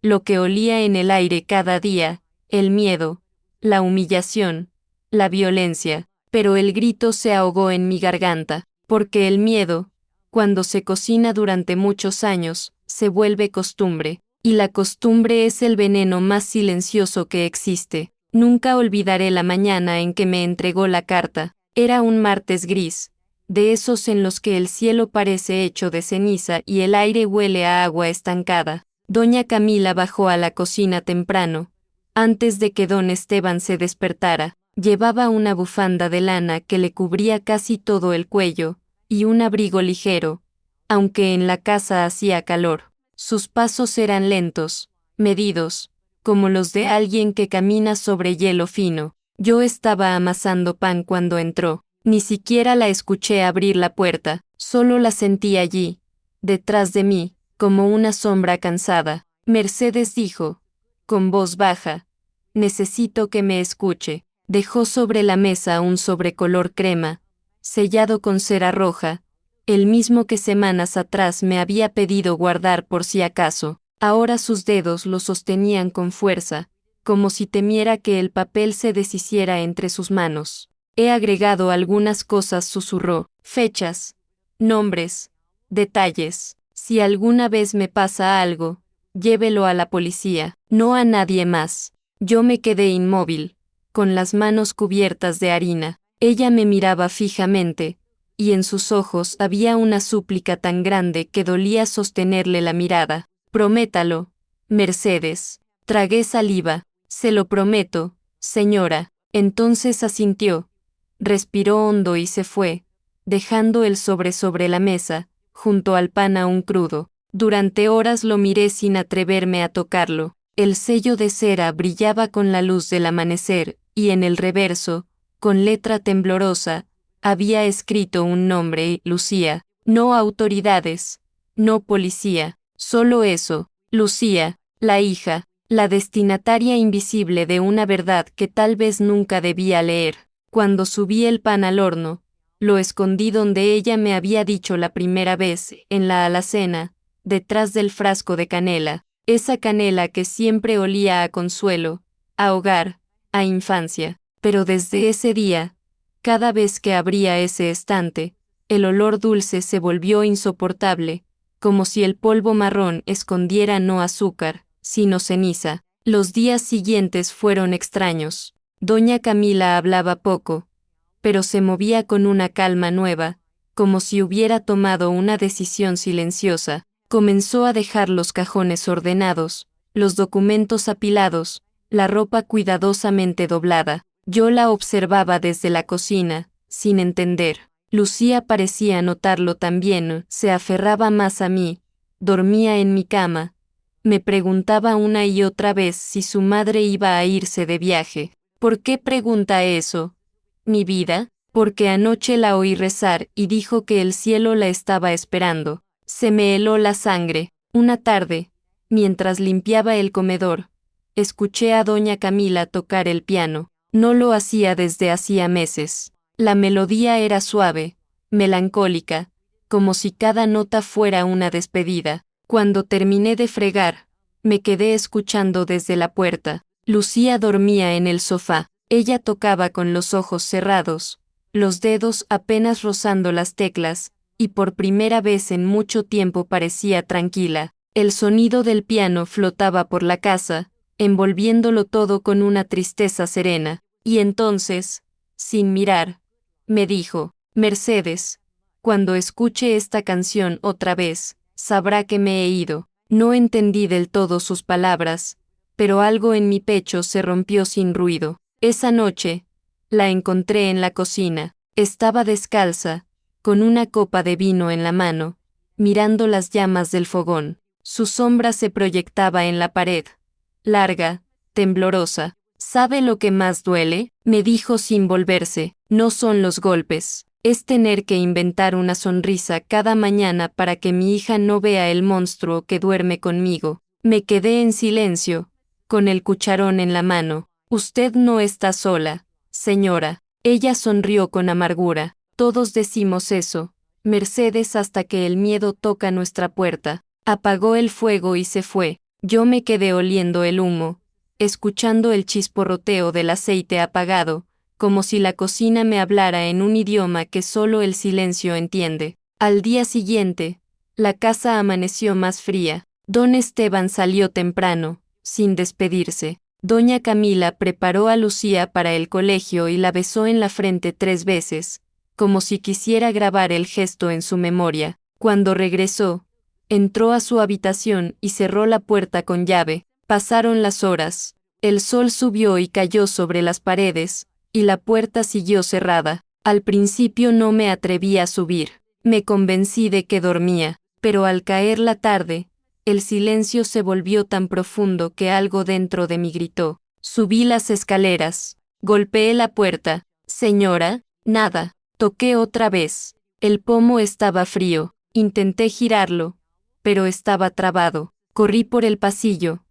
lo que olía en el aire cada día, el miedo, la humillación, la violencia, pero el grito se ahogó en mi garganta, porque el miedo, cuando se cocina durante muchos años, se vuelve costumbre, y la costumbre es el veneno más silencioso que existe. Nunca olvidaré la mañana en que me entregó la carta. Era un martes gris, de esos en los que el cielo parece hecho de ceniza y el aire huele a agua estancada. Doña Camila bajó a la cocina temprano, antes de que don Esteban se despertara. Llevaba una bufanda de lana que le cubría casi todo el cuello, y un abrigo ligero, aunque en la casa hacía calor. Sus pasos eran lentos, medidos, como los de alguien que camina sobre hielo fino. Yo estaba amasando pan cuando entró. Ni siquiera la escuché abrir la puerta, solo la sentí allí, detrás de mí, como una sombra cansada. Mercedes dijo, con voz baja, necesito que me escuche. Dejó sobre la mesa un sobre color crema, sellado con cera roja, el mismo que semanas atrás me había pedido guardar por si acaso. Ahora sus dedos lo sostenían con fuerza, como si temiera que el papel se deshiciera entre sus manos. He agregado algunas cosas, susurró, fechas, nombres, detalles. Si alguna vez me pasa algo, llévelo a la policía, no a nadie más. Yo me quedé inmóvil, con las manos cubiertas de harina. Ella me miraba fijamente, y en sus ojos había una súplica tan grande que dolía sostenerle la mirada. Prométalo, Mercedes. Tragué saliva. Se lo prometo, señora. Entonces asintió. Respiró hondo y se fue, dejando el sobre la mesa, junto al pan aún crudo. Durante horas lo miré sin atreverme a tocarlo. El sello de cera brillaba con la luz del amanecer, y en el reverso, con letra temblorosa, había escrito un nombre, Lucía. No autoridades, no policía, solo eso, Lucía, la hija. la destinataria invisible de una verdad que tal vez nunca debía leer. Cuando subí el pan al horno, lo escondí donde ella me había dicho la primera vez, en la alacena, detrás del frasco de canela, esa canela que siempre olía a consuelo, a hogar, a infancia. Pero desde ese día, cada vez que abría ese estante, el olor dulce se volvió insoportable, como si el polvo marrón escondiera no azúcar, sino ceniza. Los días siguientes fueron extraños. Doña Camila hablaba poco, pero se movía con una calma nueva, como si hubiera tomado una decisión silenciosa. Comenzó a dejar los cajones ordenados, los documentos apilados, la ropa cuidadosamente doblada. Yo la observaba desde la cocina, sin entender. Lucía parecía notarlo también, se aferraba más a mí, dormía en mi cama. Me preguntaba una y otra vez si su madre iba a irse de viaje. ¿Por qué pregunta eso? ¿Mi vida? Porque anoche la oí rezar y dijo que el cielo la estaba esperando. Se me heló la sangre. Una tarde, mientras limpiaba el comedor, escuché a doña Camila tocar el piano. No lo hacía desde hacía meses. La melodía era suave, melancólica, como si cada nota fuera una despedida. Cuando terminé de fregar, me quedé escuchando desde la puerta. Lucía dormía en el sofá. Ella tocaba con los ojos cerrados, los dedos apenas rozando las teclas, y por primera vez en mucho tiempo parecía tranquila. El sonido del piano flotaba por la casa, envolviéndolo todo con una tristeza serena. Y entonces, sin mirar, me dijo: Mercedes, cuando escuche esta canción otra vez, sabrá que me he ido. No entendí del todo sus palabras, pero algo en mi pecho se rompió sin ruido. Esa noche, la encontré en la cocina. Estaba descalza, con una copa de vino en la mano, mirando las llamas del fogón. Su sombra se proyectaba en la pared, larga, temblorosa. ¿Sabe lo que más duele?, me dijo sin volverse. No son los golpes, es tener que inventar una sonrisa cada mañana para que mi hija no vea el monstruo que duerme conmigo. Me quedé en silencio, con el cucharón en la mano. Usted no está sola, señora. Ella sonrió con amargura. Todos decimos eso, Mercedes, hasta que el miedo toca nuestra puerta. Apagó el fuego y se fue. Yo me quedé oliendo el humo, escuchando el chisporroteo del aceite apagado, como si la cocina me hablara en un idioma que solo el silencio entiende. Al día siguiente, la casa amaneció más fría. Don Esteban salió temprano, sin despedirse. Doña Camila preparó a Lucía para el colegio y la besó en la frente 3 veces, como si quisiera grabar el gesto en su memoria. Cuando regresó, entró a su habitación y cerró la puerta con llave. Pasaron las horas, el sol subió y cayó sobre las paredes, y la puerta siguió cerrada. Al principio no me atreví a subir. Me convencí de que dormía, pero al caer la tarde, el silencio se volvió tan profundo que algo dentro de mí gritó. Subí las escaleras, golpeé la puerta. Señora, nada. Toqué otra vez. El pomo estaba frío. Intenté girarlo, pero estaba trabado. Corrí por el pasillo.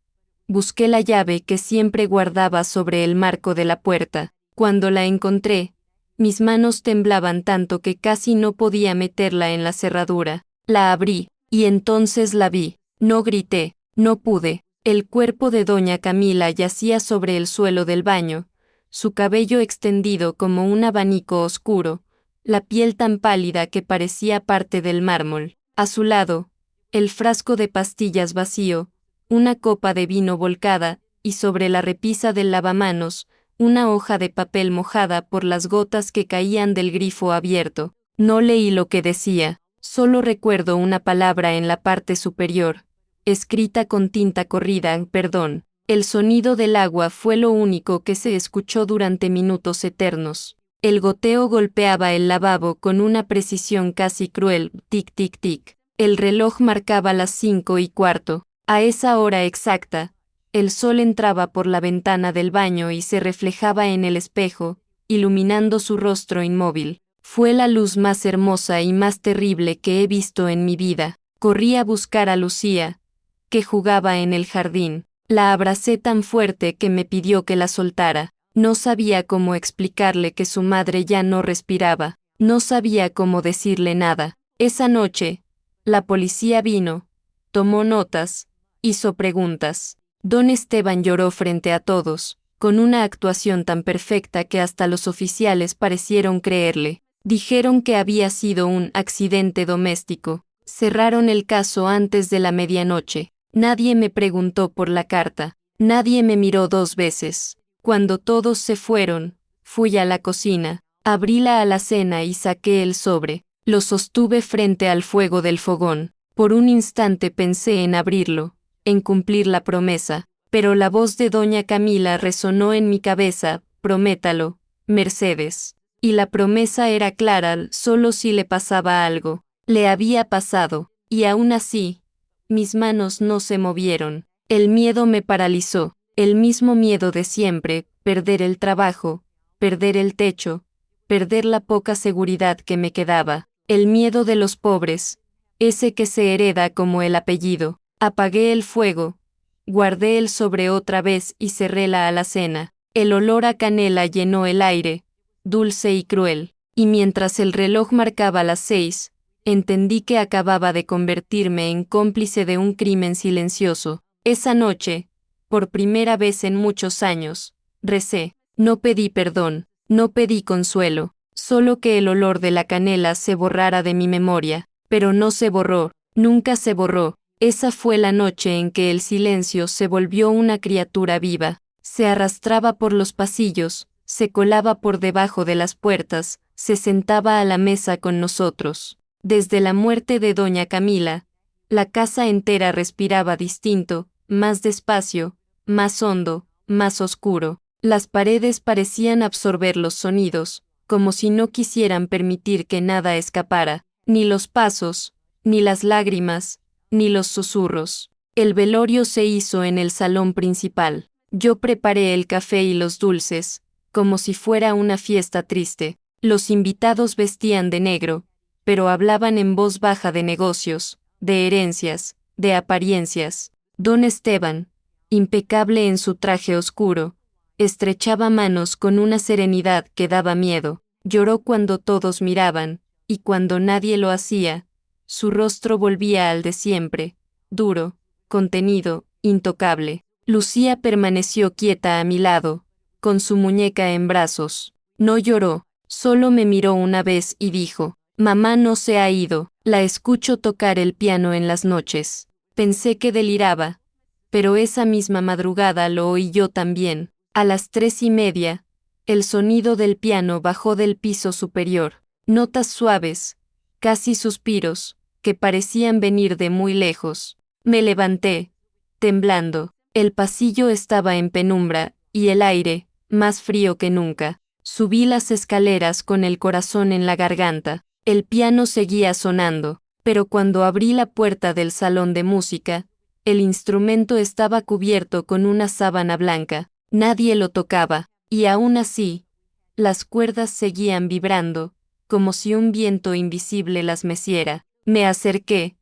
Busqué la llave que siempre guardaba sobre el marco de la puerta. Cuando la encontré, mis manos temblaban tanto que casi no podía meterla en la cerradura. La abrí, y entonces la vi. No grité, no pude. El cuerpo de doña Camila yacía sobre el suelo del baño, su cabello extendido como un abanico oscuro, la piel tan pálida que parecía parte del mármol. A su lado, el frasco de pastillas vacío, una copa de vino volcada, y sobre la repisa del lavamanos, una hoja de papel mojada por las gotas que caían del grifo abierto. No leí lo que decía, solo recuerdo una palabra en la parte superior, escrita con tinta corrida: perdón. El sonido del agua fue lo único que se escuchó durante minutos eternos. El goteo golpeaba el lavabo con una precisión casi cruel, tic tic tic. El reloj marcaba las 5:15. A esa hora exacta, el sol entraba por la ventana del baño y se reflejaba en el espejo, iluminando su rostro inmóvil. Fue la luz más hermosa y más terrible que he visto en mi vida. Corrí a buscar a Lucía, que jugaba en el jardín. La abracé tan fuerte que me pidió que la soltara. No sabía cómo explicarle que su madre ya no respiraba. No sabía cómo decirle nada. Esa noche, la policía vino, tomó notas, hizo preguntas. Don Esteban lloró frente a todos, con una actuación tan perfecta que hasta los oficiales parecieron creerle. Dijeron que había sido un accidente doméstico. Cerraron el caso antes de la medianoche. Nadie me preguntó por la carta. Nadie me miró 2 veces. Cuando todos se fueron, fui a la cocina, abrí la alacena y saqué el sobre. Lo sostuve frente al fuego del fogón. Por un instante pensé en abrirlo, en cumplir la promesa, pero la voz de doña Camila resonó en mi cabeza: prométalo, Mercedes. Y la promesa era clara: solo si le pasaba algo. Le había pasado, y aún así, mis manos no se movieron. El miedo me paralizó, el mismo miedo de siempre: perder el trabajo, perder el techo, perder la poca seguridad que me quedaba, el miedo de los pobres, ese que se hereda como el apellido. Apagué el fuego, guardé el sobre otra vez y cerré la alacena. El olor a canela llenó el aire, dulce y cruel, y mientras el reloj marcaba las 6, entendí que acababa de convertirme en cómplice de un crimen silencioso. Esa noche, por primera vez en muchos años, recé. No pedí perdón, no pedí consuelo, solo que el olor de la canela se borrara de mi memoria, pero no se borró, nunca se borró. Esa fue la noche en que el silencio se volvió una criatura viva, se arrastraba por los pasillos, se colaba por debajo de las puertas, se sentaba a la mesa con nosotros. Desde la muerte de doña Camila, la casa entera respiraba distinto, más despacio, más hondo, más oscuro. Las paredes parecían absorber los sonidos, como si no quisieran permitir que nada escapara, ni los pasos, ni las lágrimas, ni los susurros. El velorio se hizo en el salón principal. Yo preparé el café y los dulces, como si fuera una fiesta triste. Los invitados vestían de negro, pero hablaban en voz baja de negocios, de herencias, de apariencias. Don Esteban, impecable en su traje oscuro, estrechaba manos con una serenidad que daba miedo. Lloró cuando todos miraban, y cuando nadie lo hacía, su rostro volvía al de siempre, duro, contenido, intocable. Lucía permaneció quieta a mi lado, con su muñeca en brazos. No lloró, solo me miró una vez y dijo: mamá no se ha ido, la escucho tocar el piano en las noches. Pensé que deliraba, pero esa misma madrugada lo oí yo también. A las 3:30, el sonido del piano bajó del piso superior, notas suaves, casi suspiros, que parecían venir de muy lejos. Me levanté, temblando. El pasillo estaba en penumbra, y el aire, más frío que nunca. Subí las escaleras con el corazón en la garganta. El piano seguía sonando, pero cuando abrí la puerta del salón de música, el instrumento estaba cubierto con una sábana blanca. Nadie lo tocaba, y aún así, las cuerdas seguían vibrando, como si un viento invisible las meciera. Me acerqué,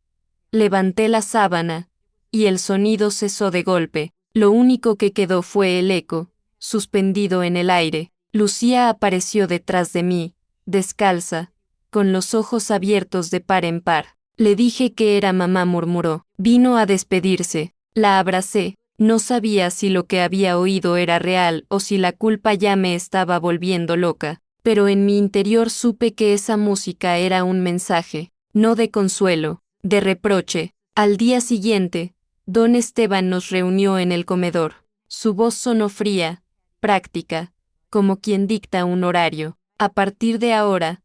levanté la sábana, y el sonido cesó de golpe. Lo único que quedó fue el eco, suspendido en el aire. Lucía apareció detrás de mí, descalza, con los ojos abiertos de par en par. Le dije que era mamá, murmuró. Vino a despedirse. La abracé. No sabía si lo que había oído era real o si la culpa ya me estaba volviendo loca, pero en mi interior supe que esa música era un mensaje, no de consuelo, de reproche. Al día siguiente, don Esteban nos reunió en el comedor. Su voz sonó fría, práctica, como quien dicta un horario. A partir de ahora,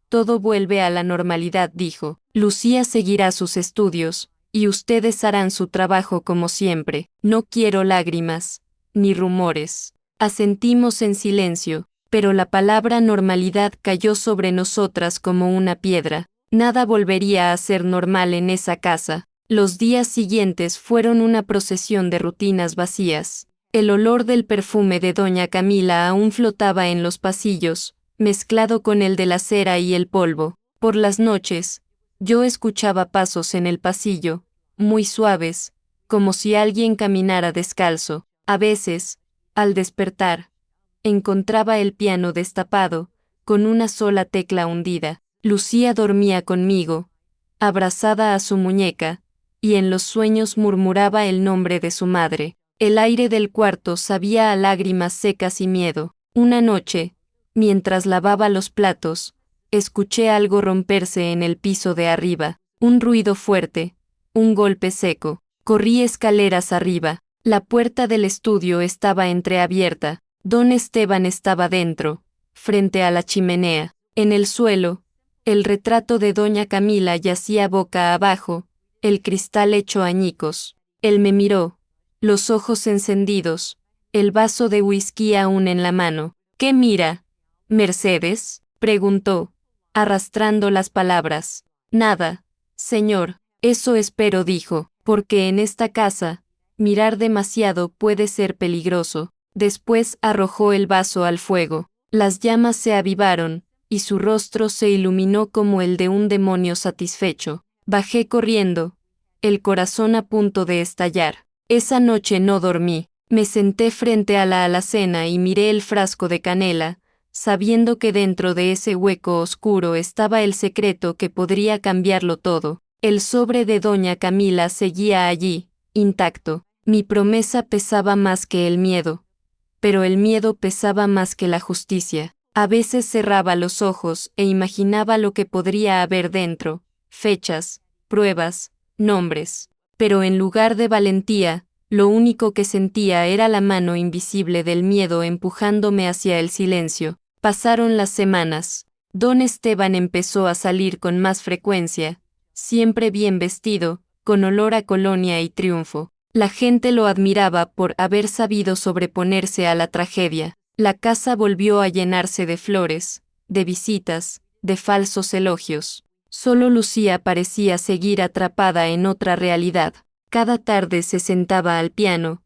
todo vuelve a la normalidad, dijo. Lucía seguirá sus estudios, y ustedes harán su trabajo como siempre. No quiero lágrimas, ni rumores. Asentimos en silencio, pero la palabra normalidad cayó sobre nosotras como una piedra. Nada volvería a ser normal en esa casa. Los días siguientes fueron una procesión de rutinas vacías. El olor del perfume de doña Camila aún flotaba en los pasillos, mezclado con el de la cera y el polvo. Por las noches, yo escuchaba pasos en el pasillo, muy suaves, como si alguien caminara descalzo. A veces, al despertar, encontraba el piano destapado, con una sola tecla hundida. Lucía dormía conmigo, abrazada a su muñeca, y en los sueños murmuraba el nombre de su madre. El aire del cuarto sabía a lágrimas secas y miedo. Una noche, mientras lavaba los platos, escuché algo romperse en el piso de arriba, un ruido fuerte, un golpe seco. Corrí escaleras arriba. La puerta del estudio estaba entreabierta. Don Esteban estaba dentro, frente a la chimenea. En el suelo, el retrato de doña Camila yacía boca abajo, el cristal hecho añicos. Él me miró, los ojos encendidos, el vaso de whisky aún en la mano. ¿Qué mira, Mercedes?, preguntó, arrastrando las palabras. Nada, señor, eso espero, dijo, porque en esta casa, mirar demasiado puede ser peligroso. Después arrojó el vaso al fuego. Las llamas se avivaron, y su rostro se iluminó como el de un demonio satisfecho. Bajé corriendo, el corazón a punto de estallar. Esa noche no dormí. Me senté frente a la alacena y miré el frasco de canela, sabiendo que dentro de ese hueco oscuro estaba el secreto que podría cambiarlo todo. El sobre de doña Camila seguía allí, intacto. Mi promesa pesaba más que el miedo, pero el miedo pesaba más que la justicia. A veces cerraba los ojos e imaginaba lo que podría haber dentro, fechas, pruebas, nombres. Pero en lugar de valentía, lo único que sentía era la mano invisible del miedo empujándome hacia el silencio. Pasaron las semanas. Don Esteban empezó a salir con más frecuencia, siempre bien vestido, con olor a colonia y triunfo. La gente lo admiraba por haber sabido sobreponerse a la tragedia. La casa volvió a llenarse de flores, de visitas, de falsos elogios. Solo Lucía parecía seguir atrapada en otra realidad. Cada tarde se sentaba al piano,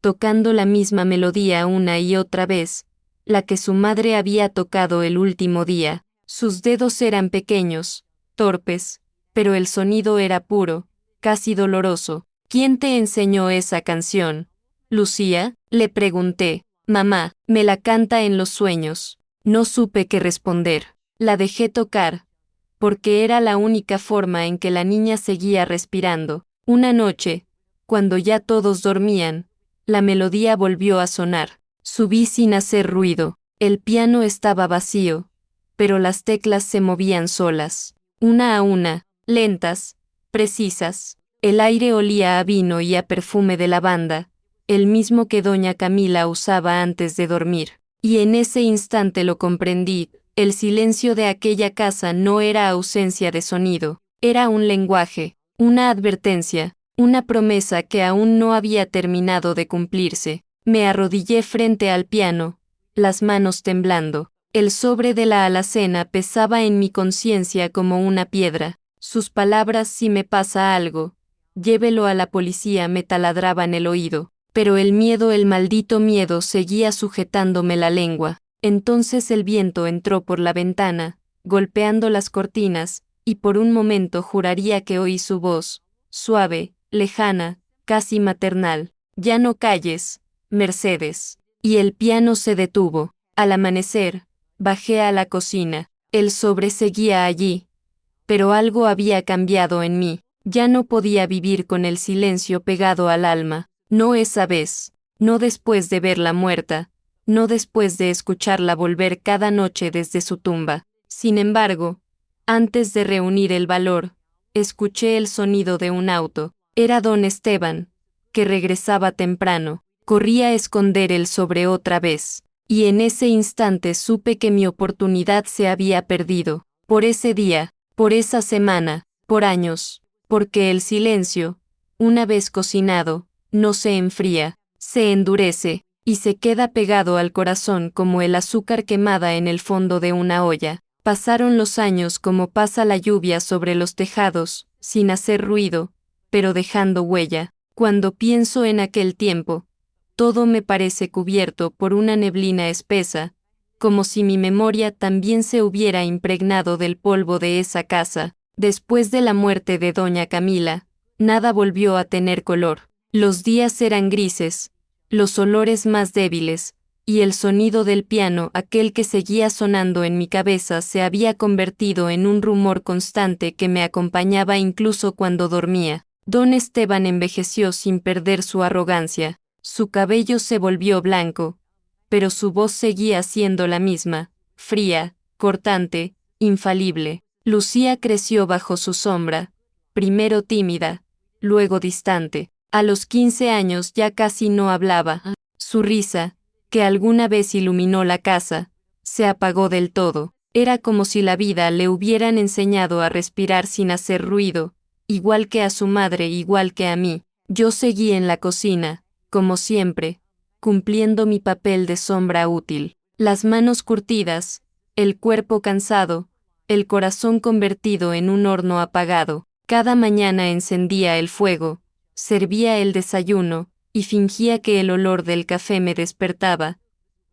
tocando la misma melodía una y otra vez, la que su madre había tocado el último día. Sus dedos eran pequeños, torpes, pero el sonido era puro, casi doloroso. ¿Quién te enseñó esa canción, Lucía?, le pregunté. Mamá, me la canta en los sueños. No supe qué responder. La dejé tocar, porque era la única forma en que la niña seguía respirando. Una noche, cuando ya todos dormían, la melodía volvió a sonar. Subí sin hacer ruido. El piano estaba vacío, pero las teclas se movían solas, una a una, lentas, precisas. El aire olía a vino y a perfume de lavanda, el mismo que doña Camila usaba antes de dormir. Y en ese instante lo comprendí. El silencio de aquella casa no era ausencia de sonido, era un lenguaje, una advertencia, una promesa que aún no había terminado de cumplirse. Me arrodillé frente al piano, las manos temblando. El sobre de la alacena pesaba en mi conciencia como una piedra. Sus palabras: si me pasa algo, llévelo a la policía, me taladraban el oído. Pero el miedo, el maldito miedo, seguía sujetándome la lengua. Entonces el viento entró por la ventana, golpeando las cortinas, y por un momento juraría que oí su voz, suave, lejana, casi maternal. Ya no calles, Mercedes. Y el piano se detuvo. Al amanecer, bajé a la cocina. El sobre seguía allí. Pero algo había cambiado en mí. Ya no podía vivir con el silencio pegado al alma. No esa vez, no después de verla muerta, no después de escucharla volver cada noche desde su tumba. Sin embargo, antes de reunir el valor, escuché el sonido de un auto. Era don Esteban, que regresaba temprano. Corrí a esconder el sobre otra vez, y en ese instante supe que mi oportunidad se había perdido. Por ese día, por esa semana, por años, porque el silencio, una vez cocinado, no se enfría, se endurece, y se queda pegado al corazón como el azúcar quemada en el fondo de una olla. Pasaron los años como pasa la lluvia sobre los tejados, sin hacer ruido, pero dejando huella. Cuando pienso en aquel tiempo, todo me parece cubierto por una neblina espesa, como si mi memoria también se hubiera impregnado del polvo de esa casa. Después de la muerte de doña Camila, nada volvió a tener color. Los días eran grises, los olores más débiles, y el sonido del piano, aquel que seguía sonando en mi cabeza, se había convertido en un rumor constante que me acompañaba incluso cuando dormía. Don Esteban envejeció sin perder su arrogancia, su cabello se volvió blanco, pero su voz seguía siendo la misma, fría, cortante, infalible. Lucía creció bajo su sombra, primero tímida, luego distante. A los 15 años ya casi no hablaba. Su risa, que alguna vez iluminó la casa, se apagó del todo. Era como si la vida le hubieran enseñado a respirar sin hacer ruido, igual que a su madre, igual que a mí. Yo seguí en la cocina, como siempre, cumpliendo mi papel de sombra útil. Las manos curtidas, el cuerpo cansado, el corazón convertido en un horno apagado. Cada mañana encendía el fuego, servía el desayuno, y fingía que el olor del café me despertaba,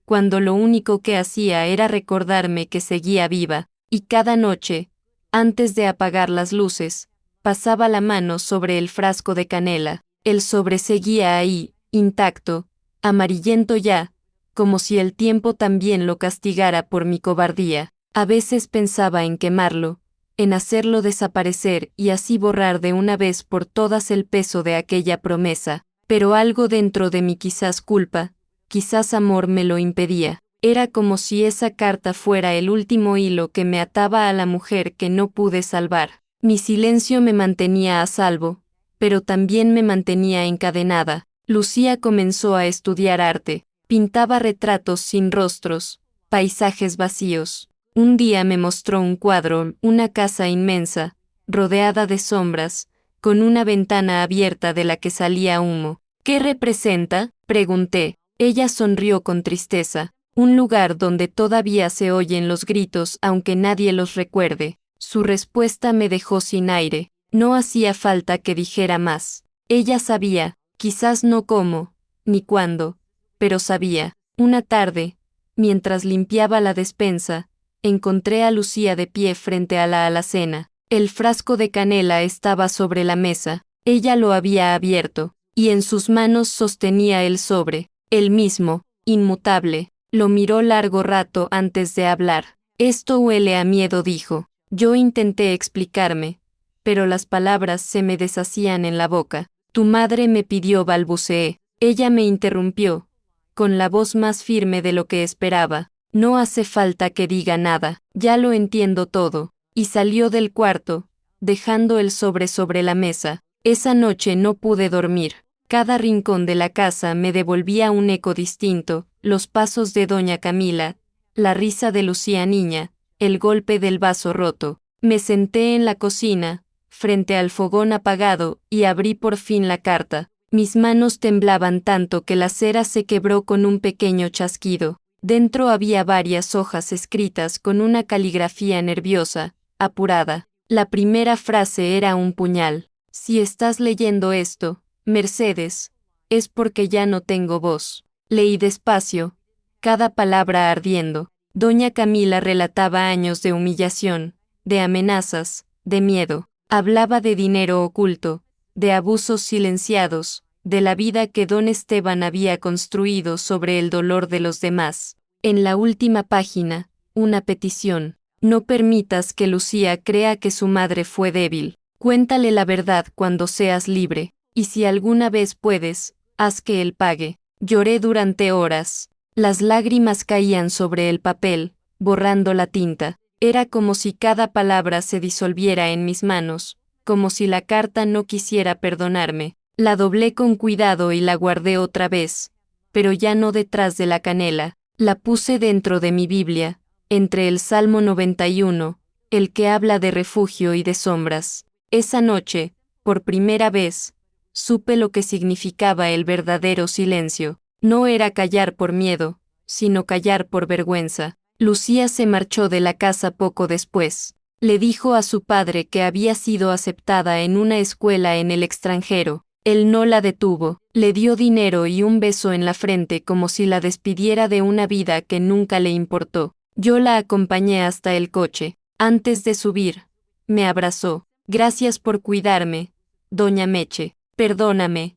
cuando lo único que hacía era recordarme que seguía viva, y cada noche, antes de apagar las luces, pasaba la mano sobre el frasco de canela. El sobre seguía ahí, intacto, amarillento ya, como si el tiempo también lo castigara por mi cobardía. A veces pensaba en quemarlo, en hacerlo desaparecer y así borrar de una vez por todas el peso de aquella promesa, pero algo dentro de mí, quizás culpa, quizás amor, me lo impedía. Era como si esa carta fuera el último hilo que me ataba a la mujer que no pude salvar. Mi silencio me mantenía a salvo, pero también me mantenía encadenada. Lucía comenzó a estudiar arte, pintaba retratos sin rostros, paisajes vacíos. Un día me mostró un cuadro, una casa inmensa, rodeada de sombras, con una ventana abierta de la que salía humo. ¿Qué representa?, pregunté. Ella sonrió con tristeza. Un lugar donde todavía se oyen los gritos aunque nadie los recuerde. Su respuesta me dejó sin aire. No hacía falta que dijera más. Ella sabía, quizás no cómo, ni cuándo, pero sabía. Una tarde, mientras limpiaba la despensa, encontré a Lucía de pie frente a la alacena. El frasco de canela estaba sobre la mesa. Ella lo había abierto, y en sus manos sostenía el sobre, el mismo, inmutable. Lo miró largo rato antes de hablar. Esto huele a miedo, dijo. Yo intenté explicarme, pero las palabras se me deshacían en la boca. Tu madre me pidió, balbuceé. Ella me interrumpió, con la voz más firme de lo que esperaba. No hace falta que diga nada, ya lo entiendo todo. Y salió del cuarto, dejando el sobre la mesa. Esa noche no pude dormir. Cada rincón de la casa me devolvía un eco distinto, los pasos de doña Camila, la risa de Lucía niña, el golpe del vaso roto. Me senté en la cocina, frente al fogón apagado, y abrí por fin la carta. Mis manos temblaban tanto que la cera se quebró con un pequeño chasquido. Dentro había varias hojas escritas con una caligrafía nerviosa, apurada. La primera frase era un puñal. Si estás leyendo esto, Mercedes, es porque ya no tengo voz. Leí despacio, cada palabra ardiendo. Doña Camila relataba años de humillación, de amenazas, de miedo. Hablaba de dinero oculto, de abusos silenciados, de la vida que don Esteban había construido sobre el dolor de los demás. En la última página, una petición. No permitas que Lucía crea que su madre fue débil. Cuéntale la verdad cuando seas libre, y si alguna vez puedes, haz que él pague. Lloré durante horas. Las lágrimas caían sobre el papel, borrando la tinta. Era como si cada palabra se disolviera en mis manos, como si la carta no quisiera perdonarme. La doblé con cuidado y la guardé otra vez, pero ya no detrás de la canela. La puse dentro de mi Biblia, entre el Salmo 91, el que habla de refugio y de sombras. Esa noche, por primera vez, supe lo que significaba el verdadero silencio. No era callar por miedo, sino callar por vergüenza. Lucía se marchó de la casa poco después. Le dijo a su padre que había sido aceptada en una escuela en el extranjero. Él no la detuvo, le dio dinero y un beso en la frente como si la despidiera de una vida que nunca le importó. Yo la acompañé hasta el coche. Antes de subir, me abrazó. Gracias por cuidarme, doña Meche. Perdóname,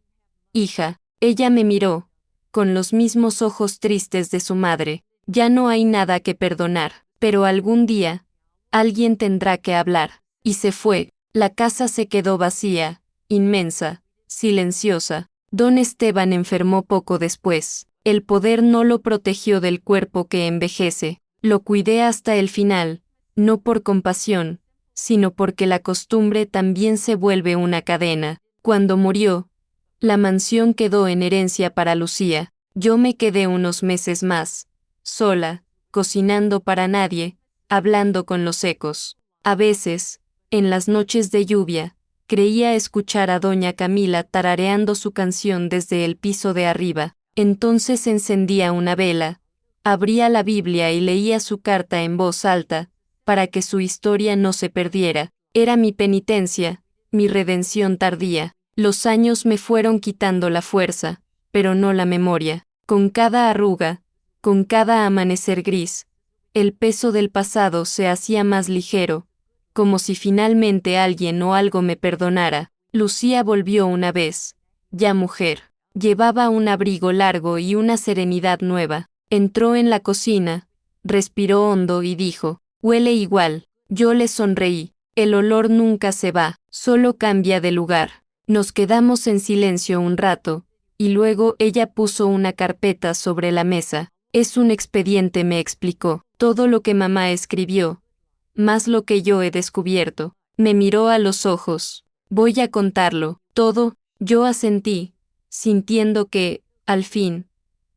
hija. Ella me miró, con los mismos ojos tristes de su madre. Ya no hay nada que perdonar, pero algún día, alguien tendrá que hablar. Y se fue. La casa se quedó vacía, inmensa, silenciosa. Don Esteban enfermó poco después. El poder no lo protegió del cuerpo que envejece. Lo cuidé hasta el final, no por compasión, sino porque la costumbre también se vuelve una cadena. Cuando murió, la mansión quedó en herencia para Lucía. Yo me quedé unos meses más, sola, cocinando para nadie, hablando con los ecos. A veces, en las noches de lluvia, creía escuchar a doña Camila tarareando su canción desde el piso de arriba. Entonces encendía una vela, abría la Biblia y leía su carta en voz alta, para que su historia no se perdiera. Era mi penitencia, mi redención tardía. Los años me fueron quitando la fuerza, pero no la memoria. Con cada arruga, con cada amanecer gris, el peso del pasado se hacía más ligero, como si finalmente alguien o algo me perdonara. Lucía volvió una vez, ya mujer. Llevaba un abrigo largo y una serenidad nueva. Entró en la cocina, respiró hondo y dijo, «Huele igual». Yo le sonreí. El olor nunca se va, solo cambia de lugar. Nos quedamos en silencio un rato, y luego ella puso una carpeta sobre la mesa. «Es un expediente», me explicó. «Todo lo que mamá escribió, más lo que yo he descubierto». Me miró a los ojos. «Voy a contarlo, todo». Yo asentí, sintiendo que, al fin,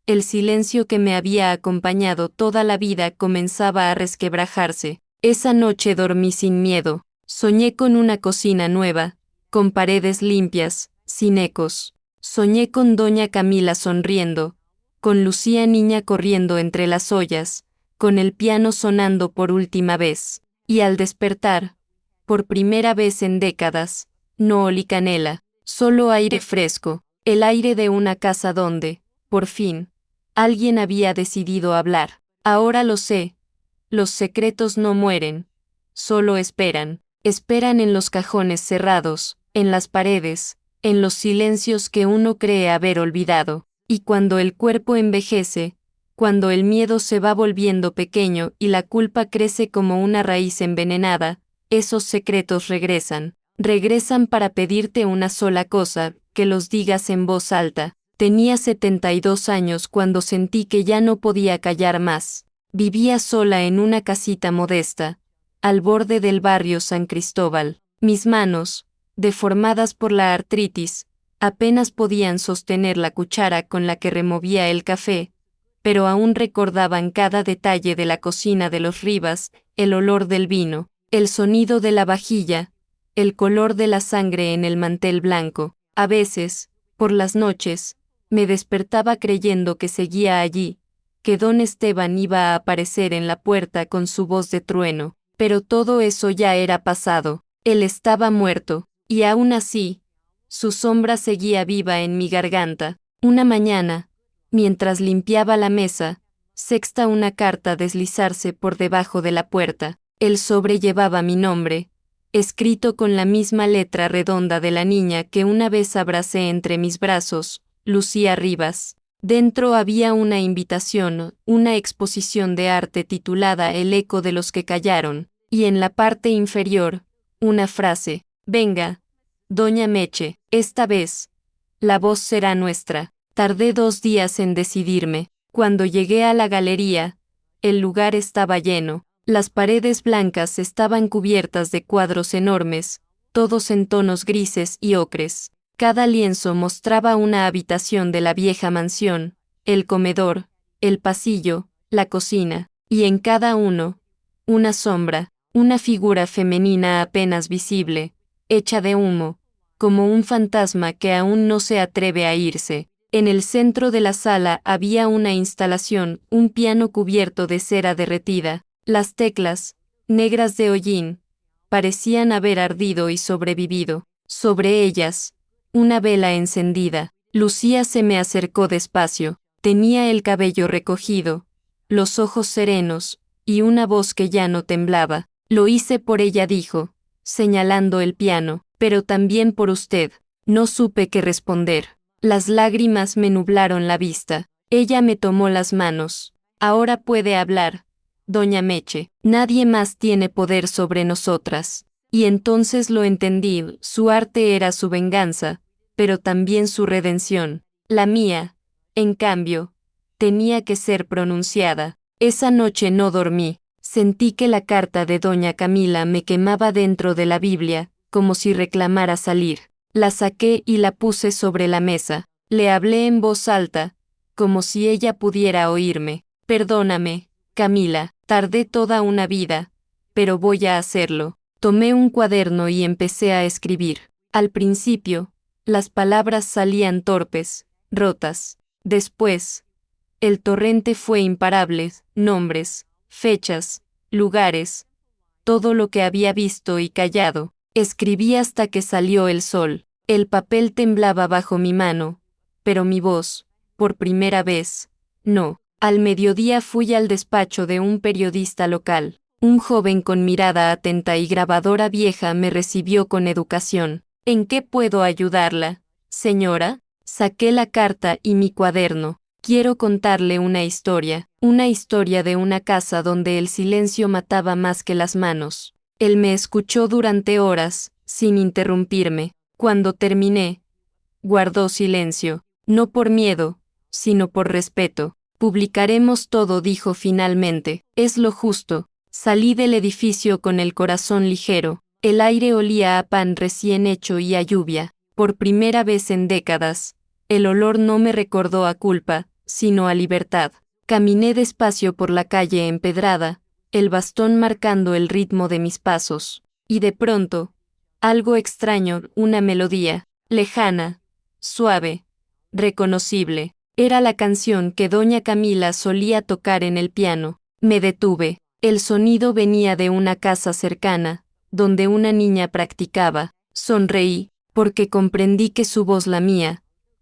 el silencio que me había acompañado toda la vida comenzaba a resquebrajarse. Esa noche dormí sin miedo. Soñé con una cocina nueva, con paredes limpias, sin ecos. Soñé con doña Camila sonriendo, con Lucía niña corriendo entre las ollas, con el piano sonando por última vez. Y al despertar, por primera vez en décadas, no olí canela, solo aire fresco, el aire de una casa donde, por fin, alguien había decidido hablar. Ahora lo sé, los secretos no mueren, solo esperan. Esperan en los cajones cerrados, en las paredes, en los silencios que uno cree haber olvidado. Y cuando el cuerpo envejece, cuando el miedo se va volviendo pequeño y la culpa crece como una raíz envenenada, esos secretos regresan. Regresan para pedirte una sola cosa, que los digas en voz alta. Tenía 72 años cuando sentí que ya no podía callar más. Vivía sola en una casita modesta, al borde del barrio San Cristóbal. Mis manos, deformadas por la artritis, apenas podían sostener la cuchara con la que removía el café, pero aún recordaban cada detalle de la cocina de los Rivas, el olor del vino, el sonido de la vajilla, el color de la sangre en el mantel blanco. A veces, por las noches, me despertaba creyendo que seguía allí, que don Esteban iba a aparecer en la puerta con su voz de trueno, pero todo eso ya era pasado. Él estaba muerto, y aún así, su sombra seguía viva en mi garganta. Una mañana, mientras limpiaba la mesa, sexta una carta deslizarse por debajo de la puerta. El sobre llevaba mi nombre, escrito con la misma letra redonda de la niña que una vez abracé entre mis brazos, Lucía Rivas. Dentro había una invitación, una exposición de arte titulada El eco de los que callaron, y en la parte inferior, una frase: «Venga, doña Meche, esta vez, la voz será nuestra». Tardé 2 días en decidirme. Cuando llegué a la galería, el lugar estaba lleno. Las paredes blancas estaban cubiertas de cuadros enormes, todos en tonos grises y ocres. Cada lienzo mostraba una habitación de la vieja mansión, el comedor, el pasillo, la cocina, y en cada uno, una sombra, una figura femenina apenas visible, hecha de humo, como un fantasma que aún no se atreve a irse. En el centro de la sala había una instalación, un piano cubierto de cera derretida. Las teclas, negras de hollín, parecían haber ardido y sobrevivido. Sobre ellas, una vela encendida. Lucía se me acercó despacio. Tenía el cabello recogido, los ojos serenos, y una voz que ya no temblaba. «Lo hice por ella», dijo, señalando el piano, «pero también por usted». No supe qué responder. Las lágrimas me nublaron la vista. Ella me tomó las manos. Ahora puede hablar, doña Meche. Nadie más tiene poder sobre nosotras. Y entonces lo entendí, su arte era su venganza, pero también su redención. La mía, en cambio, tenía que ser pronunciada. Esa noche no dormí. Sentí que la carta de doña Camila me quemaba dentro de la Biblia, como si reclamara salir. La saqué y la puse sobre la mesa. Le hablé en voz alta, como si ella pudiera oírme. Perdóname, Camila, tardé toda una vida, pero voy a hacerlo. Tomé un cuaderno y empecé a escribir. Al principio, las palabras salían torpes, rotas. Después, el torrente fue imparable, nombres, fechas, lugares, todo lo que había visto y callado. Escribí hasta que salió el sol. El papel temblaba bajo mi mano, pero mi voz, por primera vez, no. Al mediodía fui al despacho de un periodista local. Un joven con mirada atenta y grabadora vieja me recibió con educación. ¿En qué puedo ayudarla, señora? Saqué la carta y mi cuaderno. Quiero contarle una historia de una casa donde el silencio mataba más que las manos. Él me escuchó durante horas, sin interrumpirme. Cuando terminé, guardó silencio, no por miedo, sino por respeto. Publicaremos todo, dijo finalmente. Es lo justo. Salí del edificio con el corazón ligero. El aire olía a pan recién hecho y a lluvia. Por primera vez en décadas, el olor no me recordó a culpa, sino a libertad. Caminé despacio por la calle empedrada, el bastón marcando el ritmo de mis pasos. Y de pronto, algo extraño, una melodía, lejana, suave, reconocible. Era la canción que doña Camila solía tocar en el piano. Me detuve. El sonido venía de una casa cercana, donde una niña practicaba. Sonreí, porque comprendí que su voz, la mía,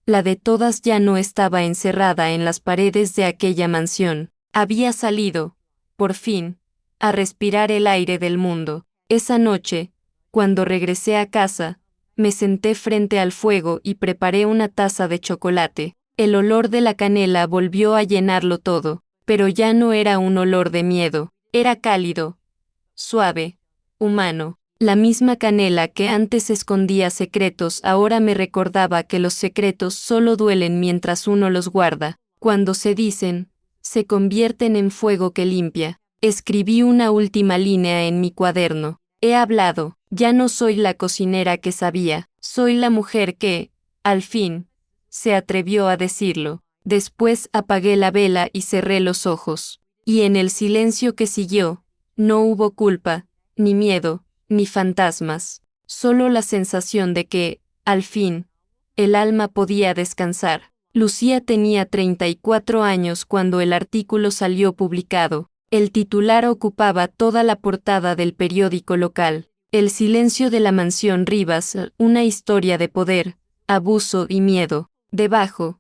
la de todas, ya no estaba encerrada en las paredes de aquella mansión. Había salido, por fin, a respirar el aire del mundo. Esa noche, cuando regresé a casa, me senté frente al fuego y preparé una taza de chocolate. El olor de la canela volvió a llenarlo todo, pero ya no era un olor de miedo. Era cálido, suave, humano. La misma canela que antes escondía secretos ahora me recordaba que los secretos solo duelen mientras uno los guarda. Cuando se dicen, se convierten en fuego que limpia. Escribí una última línea en mi cuaderno. He hablado, ya no soy la cocinera que sabía, soy la mujer que, al fin, se atrevió a decirlo. Después apagué la vela y cerré los ojos. Y en el silencio que siguió, no hubo culpa, ni miedo, ni fantasmas, solo la sensación de que, al fin, el alma podía descansar. Lucía tenía 34 años cuando el artículo salió publicado. El titular ocupaba toda la portada del periódico local. El silencio de la mansión Rivas, una historia de poder, abuso y miedo. Debajo,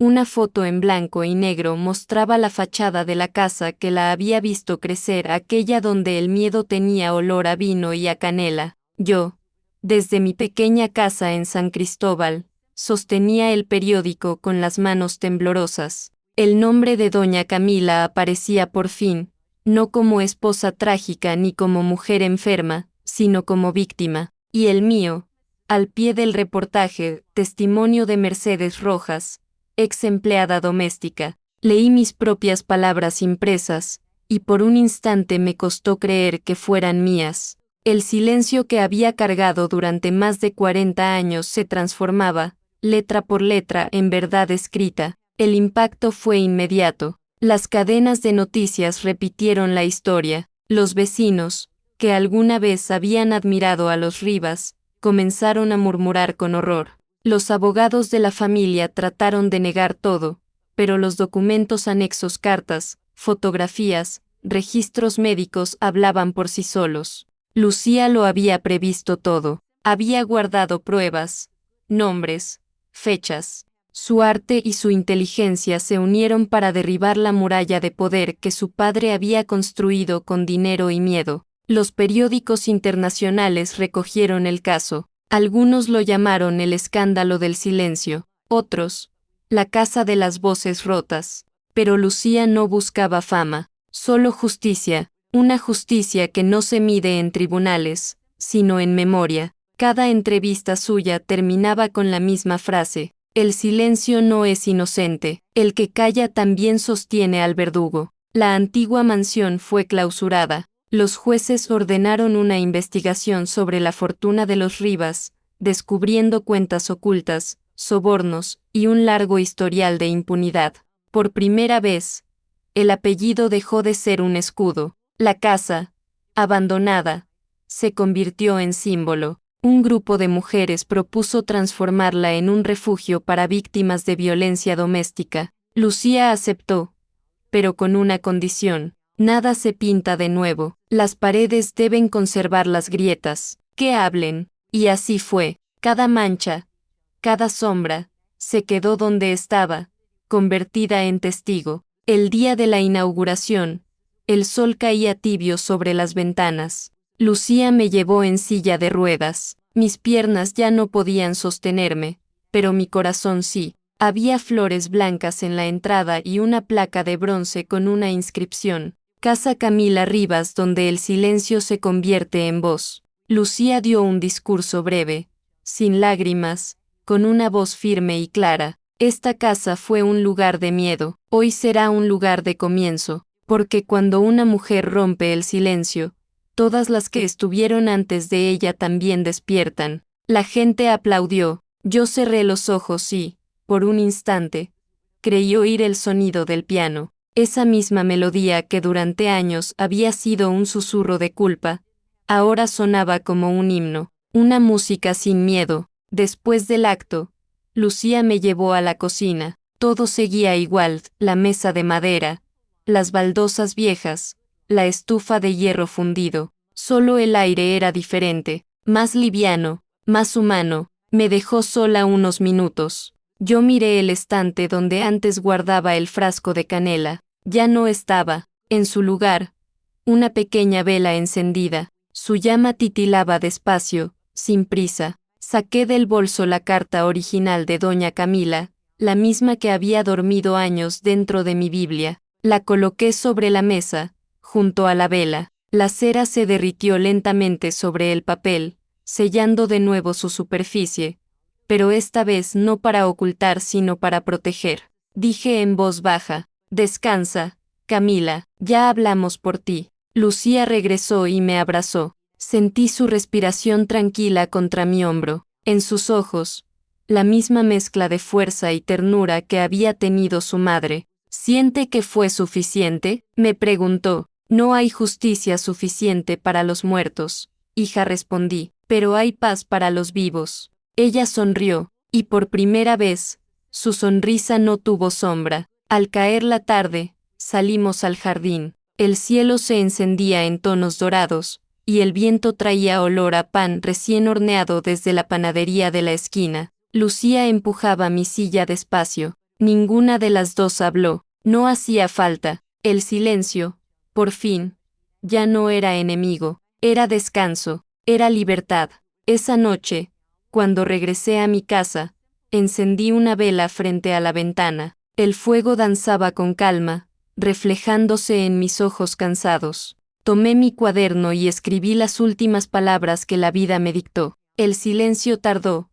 una foto en blanco y negro mostraba la fachada de la casa que la había visto crecer, aquella donde el miedo tenía olor a vino y a canela. Yo, desde mi pequeña casa en San Cristóbal, sostenía el periódico con las manos temblorosas. El nombre de doña Camila aparecía por fin, no como esposa trágica ni como mujer enferma, sino como víctima. Y el mío, al pie del reportaje, testimonio de Mercedes Rojas, ex empleada doméstica. Leí mis propias palabras impresas, y por un instante me costó creer que fueran mías. El silencio que había cargado durante más de 40 años se transformaba, letra por letra, en verdad escrita. El impacto fue inmediato. Las cadenas de noticias repitieron la historia. Los vecinos, que alguna vez habían admirado a los Rivas, comenzaron a murmurar con horror. Los abogados de la familia trataron de negar todo, pero los documentos anexos, cartas, fotografías, registros médicos hablaban por sí solos. Lucía lo había previsto todo. Había guardado pruebas, nombres, fechas. Su arte y su inteligencia se unieron para derribar la muralla de poder que su padre había construido con dinero y miedo. Los periódicos internacionales recogieron el caso. Algunos lo llamaron el escándalo del silencio, Otros, la casa de las voces rotas. Pero Lucía no buscaba fama, solo justicia, una justicia que no se mide en tribunales, sino en memoria. Cada entrevista suya terminaba con la misma frase: el silencio no es inocente, el que calla también sostiene al verdugo. La antigua mansión fue clausurada. Los jueces ordenaron una investigación sobre la fortuna de los Rivas, descubriendo cuentas ocultas, sobornos y un largo historial de impunidad. Por primera vez, el apellido dejó de ser un escudo. La casa, abandonada, se convirtió en símbolo. Un grupo de mujeres propuso transformarla en un refugio para víctimas de violencia doméstica. Lucía aceptó, pero con una condición: nada se pinta de nuevo, las paredes deben conservar las grietas, que hablen. Y así fue. Cada mancha, cada sombra, se quedó donde estaba, convertida en testigo. El día de la inauguración, el sol caía tibio sobre las ventanas. Lucía me llevó en silla de ruedas. Mis piernas ya no podían sostenerme, pero mi corazón sí. Había flores blancas en la entrada y una placa de bronce con una inscripción: Casa Camila Rivas, donde el silencio se convierte en voz. Lucía dio un discurso breve, sin lágrimas, con una voz firme y clara. Esta casa fue un lugar de miedo, hoy será un lugar de comienzo, porque cuando una mujer rompe el silencio, todas las que estuvieron antes de ella también despiertan. La gente aplaudió. Yo cerré los ojos y, por un instante, creí oír el sonido del piano. Esa misma melodía que durante años había sido un susurro de culpa, ahora sonaba como un himno, una música sin miedo. Después del acto, Lucía me llevó a la cocina. Todo seguía igual: la mesa de madera, las baldosas viejas, la estufa de hierro fundido. Solo el aire era diferente, más liviano, más humano. Me dejó sola unos minutos. Yo miré el estante donde antes guardaba el frasco de canela. Ya no estaba. En su lugar, una pequeña vela encendida. Su llama titilaba despacio, sin prisa. Saqué del bolso la carta original de doña Camila, la misma que había dormido años dentro de mi Biblia. La coloqué sobre la mesa, junto a la vela. La cera se derritió lentamente sobre el papel, sellando de nuevo su superficie, pero esta vez no para ocultar sino para proteger. Dije en voz baja: descansa, Camila, ya hablamos por ti. Lucía regresó y me abrazó. Sentí su respiración tranquila contra mi hombro. En sus ojos, la misma mezcla de fuerza y ternura que había tenido su madre. ¿Siente que fue suficiente?, me preguntó. No hay justicia suficiente para los muertos, hija, respondí, pero hay paz para los vivos. Ella sonrió, y por primera vez, su sonrisa no tuvo sombra. Al caer la tarde, salimos al jardín. El cielo se encendía en tonos dorados, y el viento traía olor a pan recién horneado desde la panadería de la esquina. Lucía empujaba mi silla despacio. Ninguna de las dos habló. No hacía falta. El silencio, por fin, ya no era enemigo, era descanso, era libertad. Esa noche, cuando regresé a mi casa, encendí una vela frente a la ventana. El fuego danzaba con calma, reflejándose en mis ojos cansados. Tomé mi cuaderno y escribí las últimas palabras que la vida me dictó. El silencio tardó,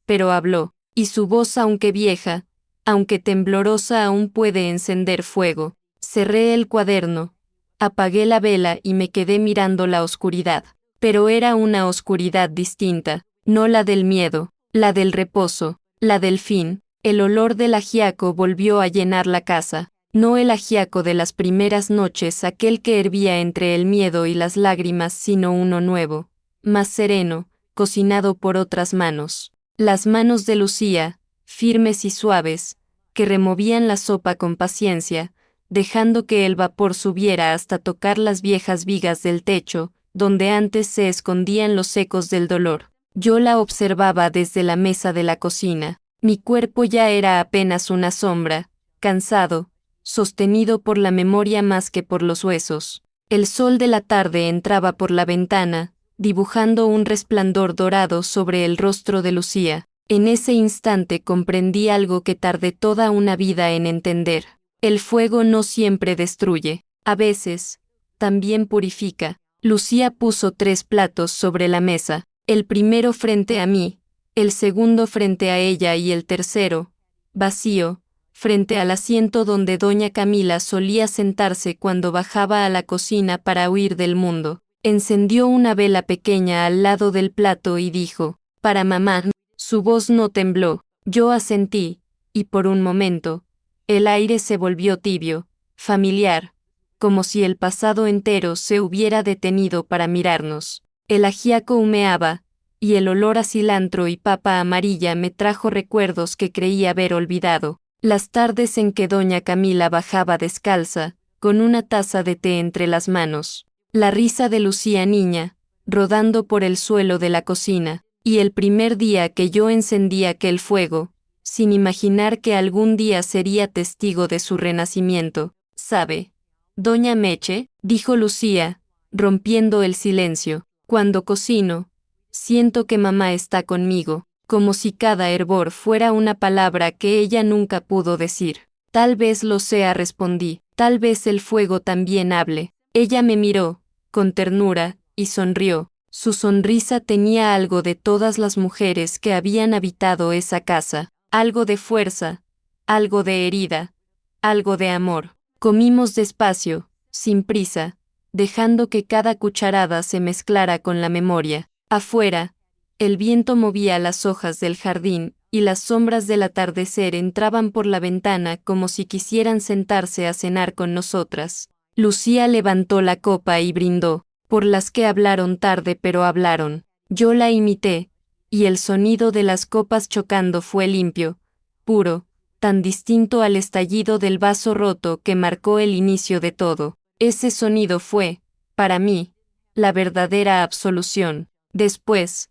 pero habló, y su voz, aunque vieja, aunque temblorosa, aún puede encender fuego. Cerré el cuaderno, apagué la vela y me quedé mirando la oscuridad. Pero era una oscuridad distinta, no la del miedo, la del reposo, la del fin. El olor del ajiaco volvió a llenar la casa. No el ajiaco de las primeras noches, aquel que hervía entre el miedo y las lágrimas, sino uno nuevo, más sereno, cocinado por otras manos. Las manos de Lucía, firmes y suaves, que removían la sopa con paciencia, dejando que el vapor subiera hasta tocar las viejas vigas del techo, donde antes se escondían los ecos del dolor. Yo la observaba desde la mesa de la cocina. Mi cuerpo ya era apenas una sombra, cansado, sostenido por la memoria más que por los huesos. El sol de la tarde entraba por la ventana, dibujando un resplandor dorado sobre el rostro de Lucía. En ese instante comprendí algo que tardé toda una vida en entender. El fuego no siempre destruye, a veces, también purifica. Lucía puso 3 platos sobre la mesa, el primero frente a mí, el segundo frente a ella y el tercero, vacío, frente al asiento donde doña Camila solía sentarse cuando bajaba a la cocina para huir del mundo. Encendió una vela pequeña al lado del plato y dijo, «Para mamá». Su voz no tembló, yo asentí, y por un momento, el aire se volvió tibio, familiar, como si el pasado entero se hubiera detenido para mirarnos. El ajiaco humeaba, y el olor a cilantro y papa amarilla me trajo recuerdos que creí haber olvidado. Las tardes en que doña Camila bajaba descalza, con una taza de té entre las manos. La risa de Lucía niña, rodando por el suelo de la cocina, y el primer día que yo encendí aquel fuego, sin imaginar que algún día sería testigo de su renacimiento. ¿Sabe, doña Meche?, dijo Lucía, rompiendo el silencio, cuando cocino, siento que mamá está conmigo, como si cada hervor fuera una palabra que ella nunca pudo decir. Tal vez lo sea, respondí, tal vez el fuego también hable. Ella me miró, con ternura, y sonrió. Su sonrisa tenía algo de todas las mujeres que habían habitado esa casa, algo de fuerza, algo de herida, algo de amor. Comimos despacio, sin prisa, dejando que cada cucharada se mezclara con la memoria. Afuera, el viento movía las hojas del jardín, y las sombras del atardecer entraban por la ventana como si quisieran sentarse a cenar con nosotras. Lucía levantó la copa y brindó, por las que hablaron tarde pero hablaron. Yo la imité, y el sonido de las copas chocando fue limpio, puro, tan distinto al estallido del vaso roto que marcó el inicio de todo. Ese sonido fue, para mí, la verdadera absolución. Después,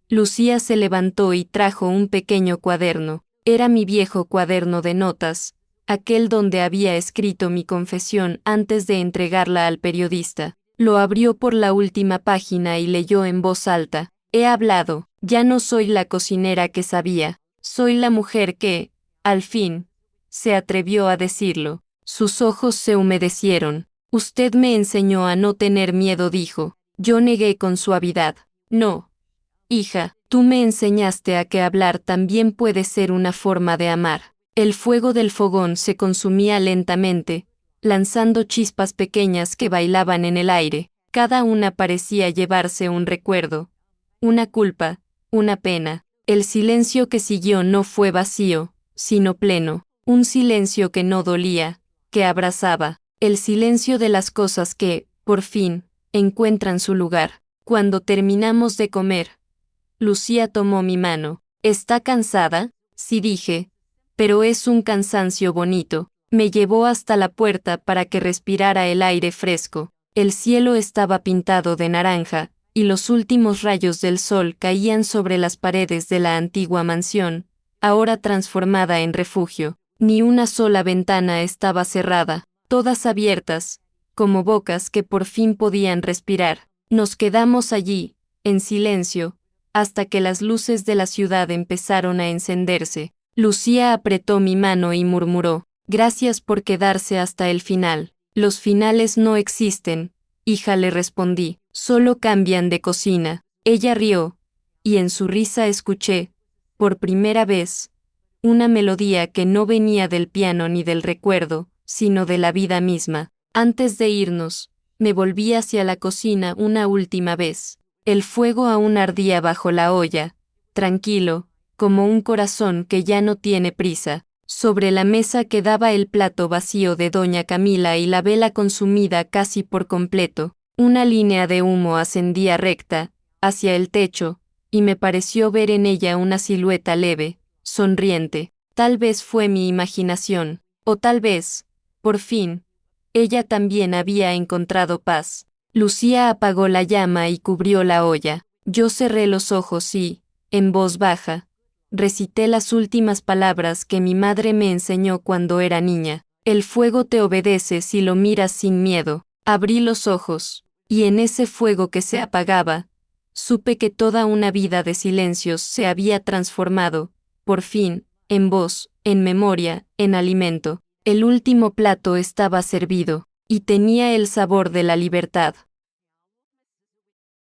Lucía se levantó y trajo un pequeño cuaderno. Era mi viejo cuaderno de notas, aquel donde había escrito mi confesión antes de entregarla al periodista. Lo abrió por la última página y leyó en voz alta. He hablado, ya no soy la cocinera que sabía, soy la mujer que, al fin, se atrevió a decirlo. Sus ojos se humedecieron. Usted me enseñó a no tener miedo, dijo. Yo negué con suavidad. No, hija, tú me enseñaste a que hablar también puede ser una forma de amar. El fuego del fogón se consumía lentamente, lanzando chispas pequeñas que bailaban en el aire. Cada una parecía llevarse un recuerdo, una culpa, una pena. El silencio que siguió no fue vacío, sino pleno, un silencio que no dolía, que abrazaba, el silencio de las cosas que, por fin, encuentran su lugar. Cuando terminamos de comer, Lucía tomó mi mano. ¿Está cansada?, sí, dije, pero es un cansancio bonito. Me llevó hasta la puerta para que respirara el aire fresco. El cielo estaba pintado de naranja, y los últimos rayos del sol caían sobre las paredes de la antigua mansión, ahora transformada en refugio. Ni una sola ventana estaba cerrada, todas abiertas, como bocas que por fin podían respirar. Nos quedamos allí, en silencio, hasta que las luces de la ciudad empezaron a encenderse. Lucía apretó mi mano y murmuró, «Gracias por quedarse hasta el final». «Los finales no existen», hija, le respondí, «solo cambian de cocina». Ella rió, y en su risa escuché, por primera vez, una melodía que no venía del piano ni del recuerdo, sino de la vida misma. Antes de irnos, me volví hacia la cocina una última vez. El fuego aún ardía bajo la olla, tranquilo, como un corazón que ya no tiene prisa. Sobre la mesa quedaba el plato vacío de doña Camila y la vela consumida casi por completo. Una línea de humo ascendía recta, hacia el techo, y me pareció ver en ella una silueta leve, sonriente. Tal vez fue mi imaginación, o tal vez, por fin, ella también había encontrado paz. Lucía apagó la llama y cubrió la olla. Yo cerré los ojos y, en voz baja, recité las últimas palabras que mi madre me enseñó cuando era niña. El fuego te obedece si lo miras sin miedo. Abrí los ojos, y en ese fuego que se apagaba, Supe que toda una vida de silencios se había transformado, por fin, en voz, en memoria, en alimento. El último plato estaba servido, y tenía el sabor de la libertad.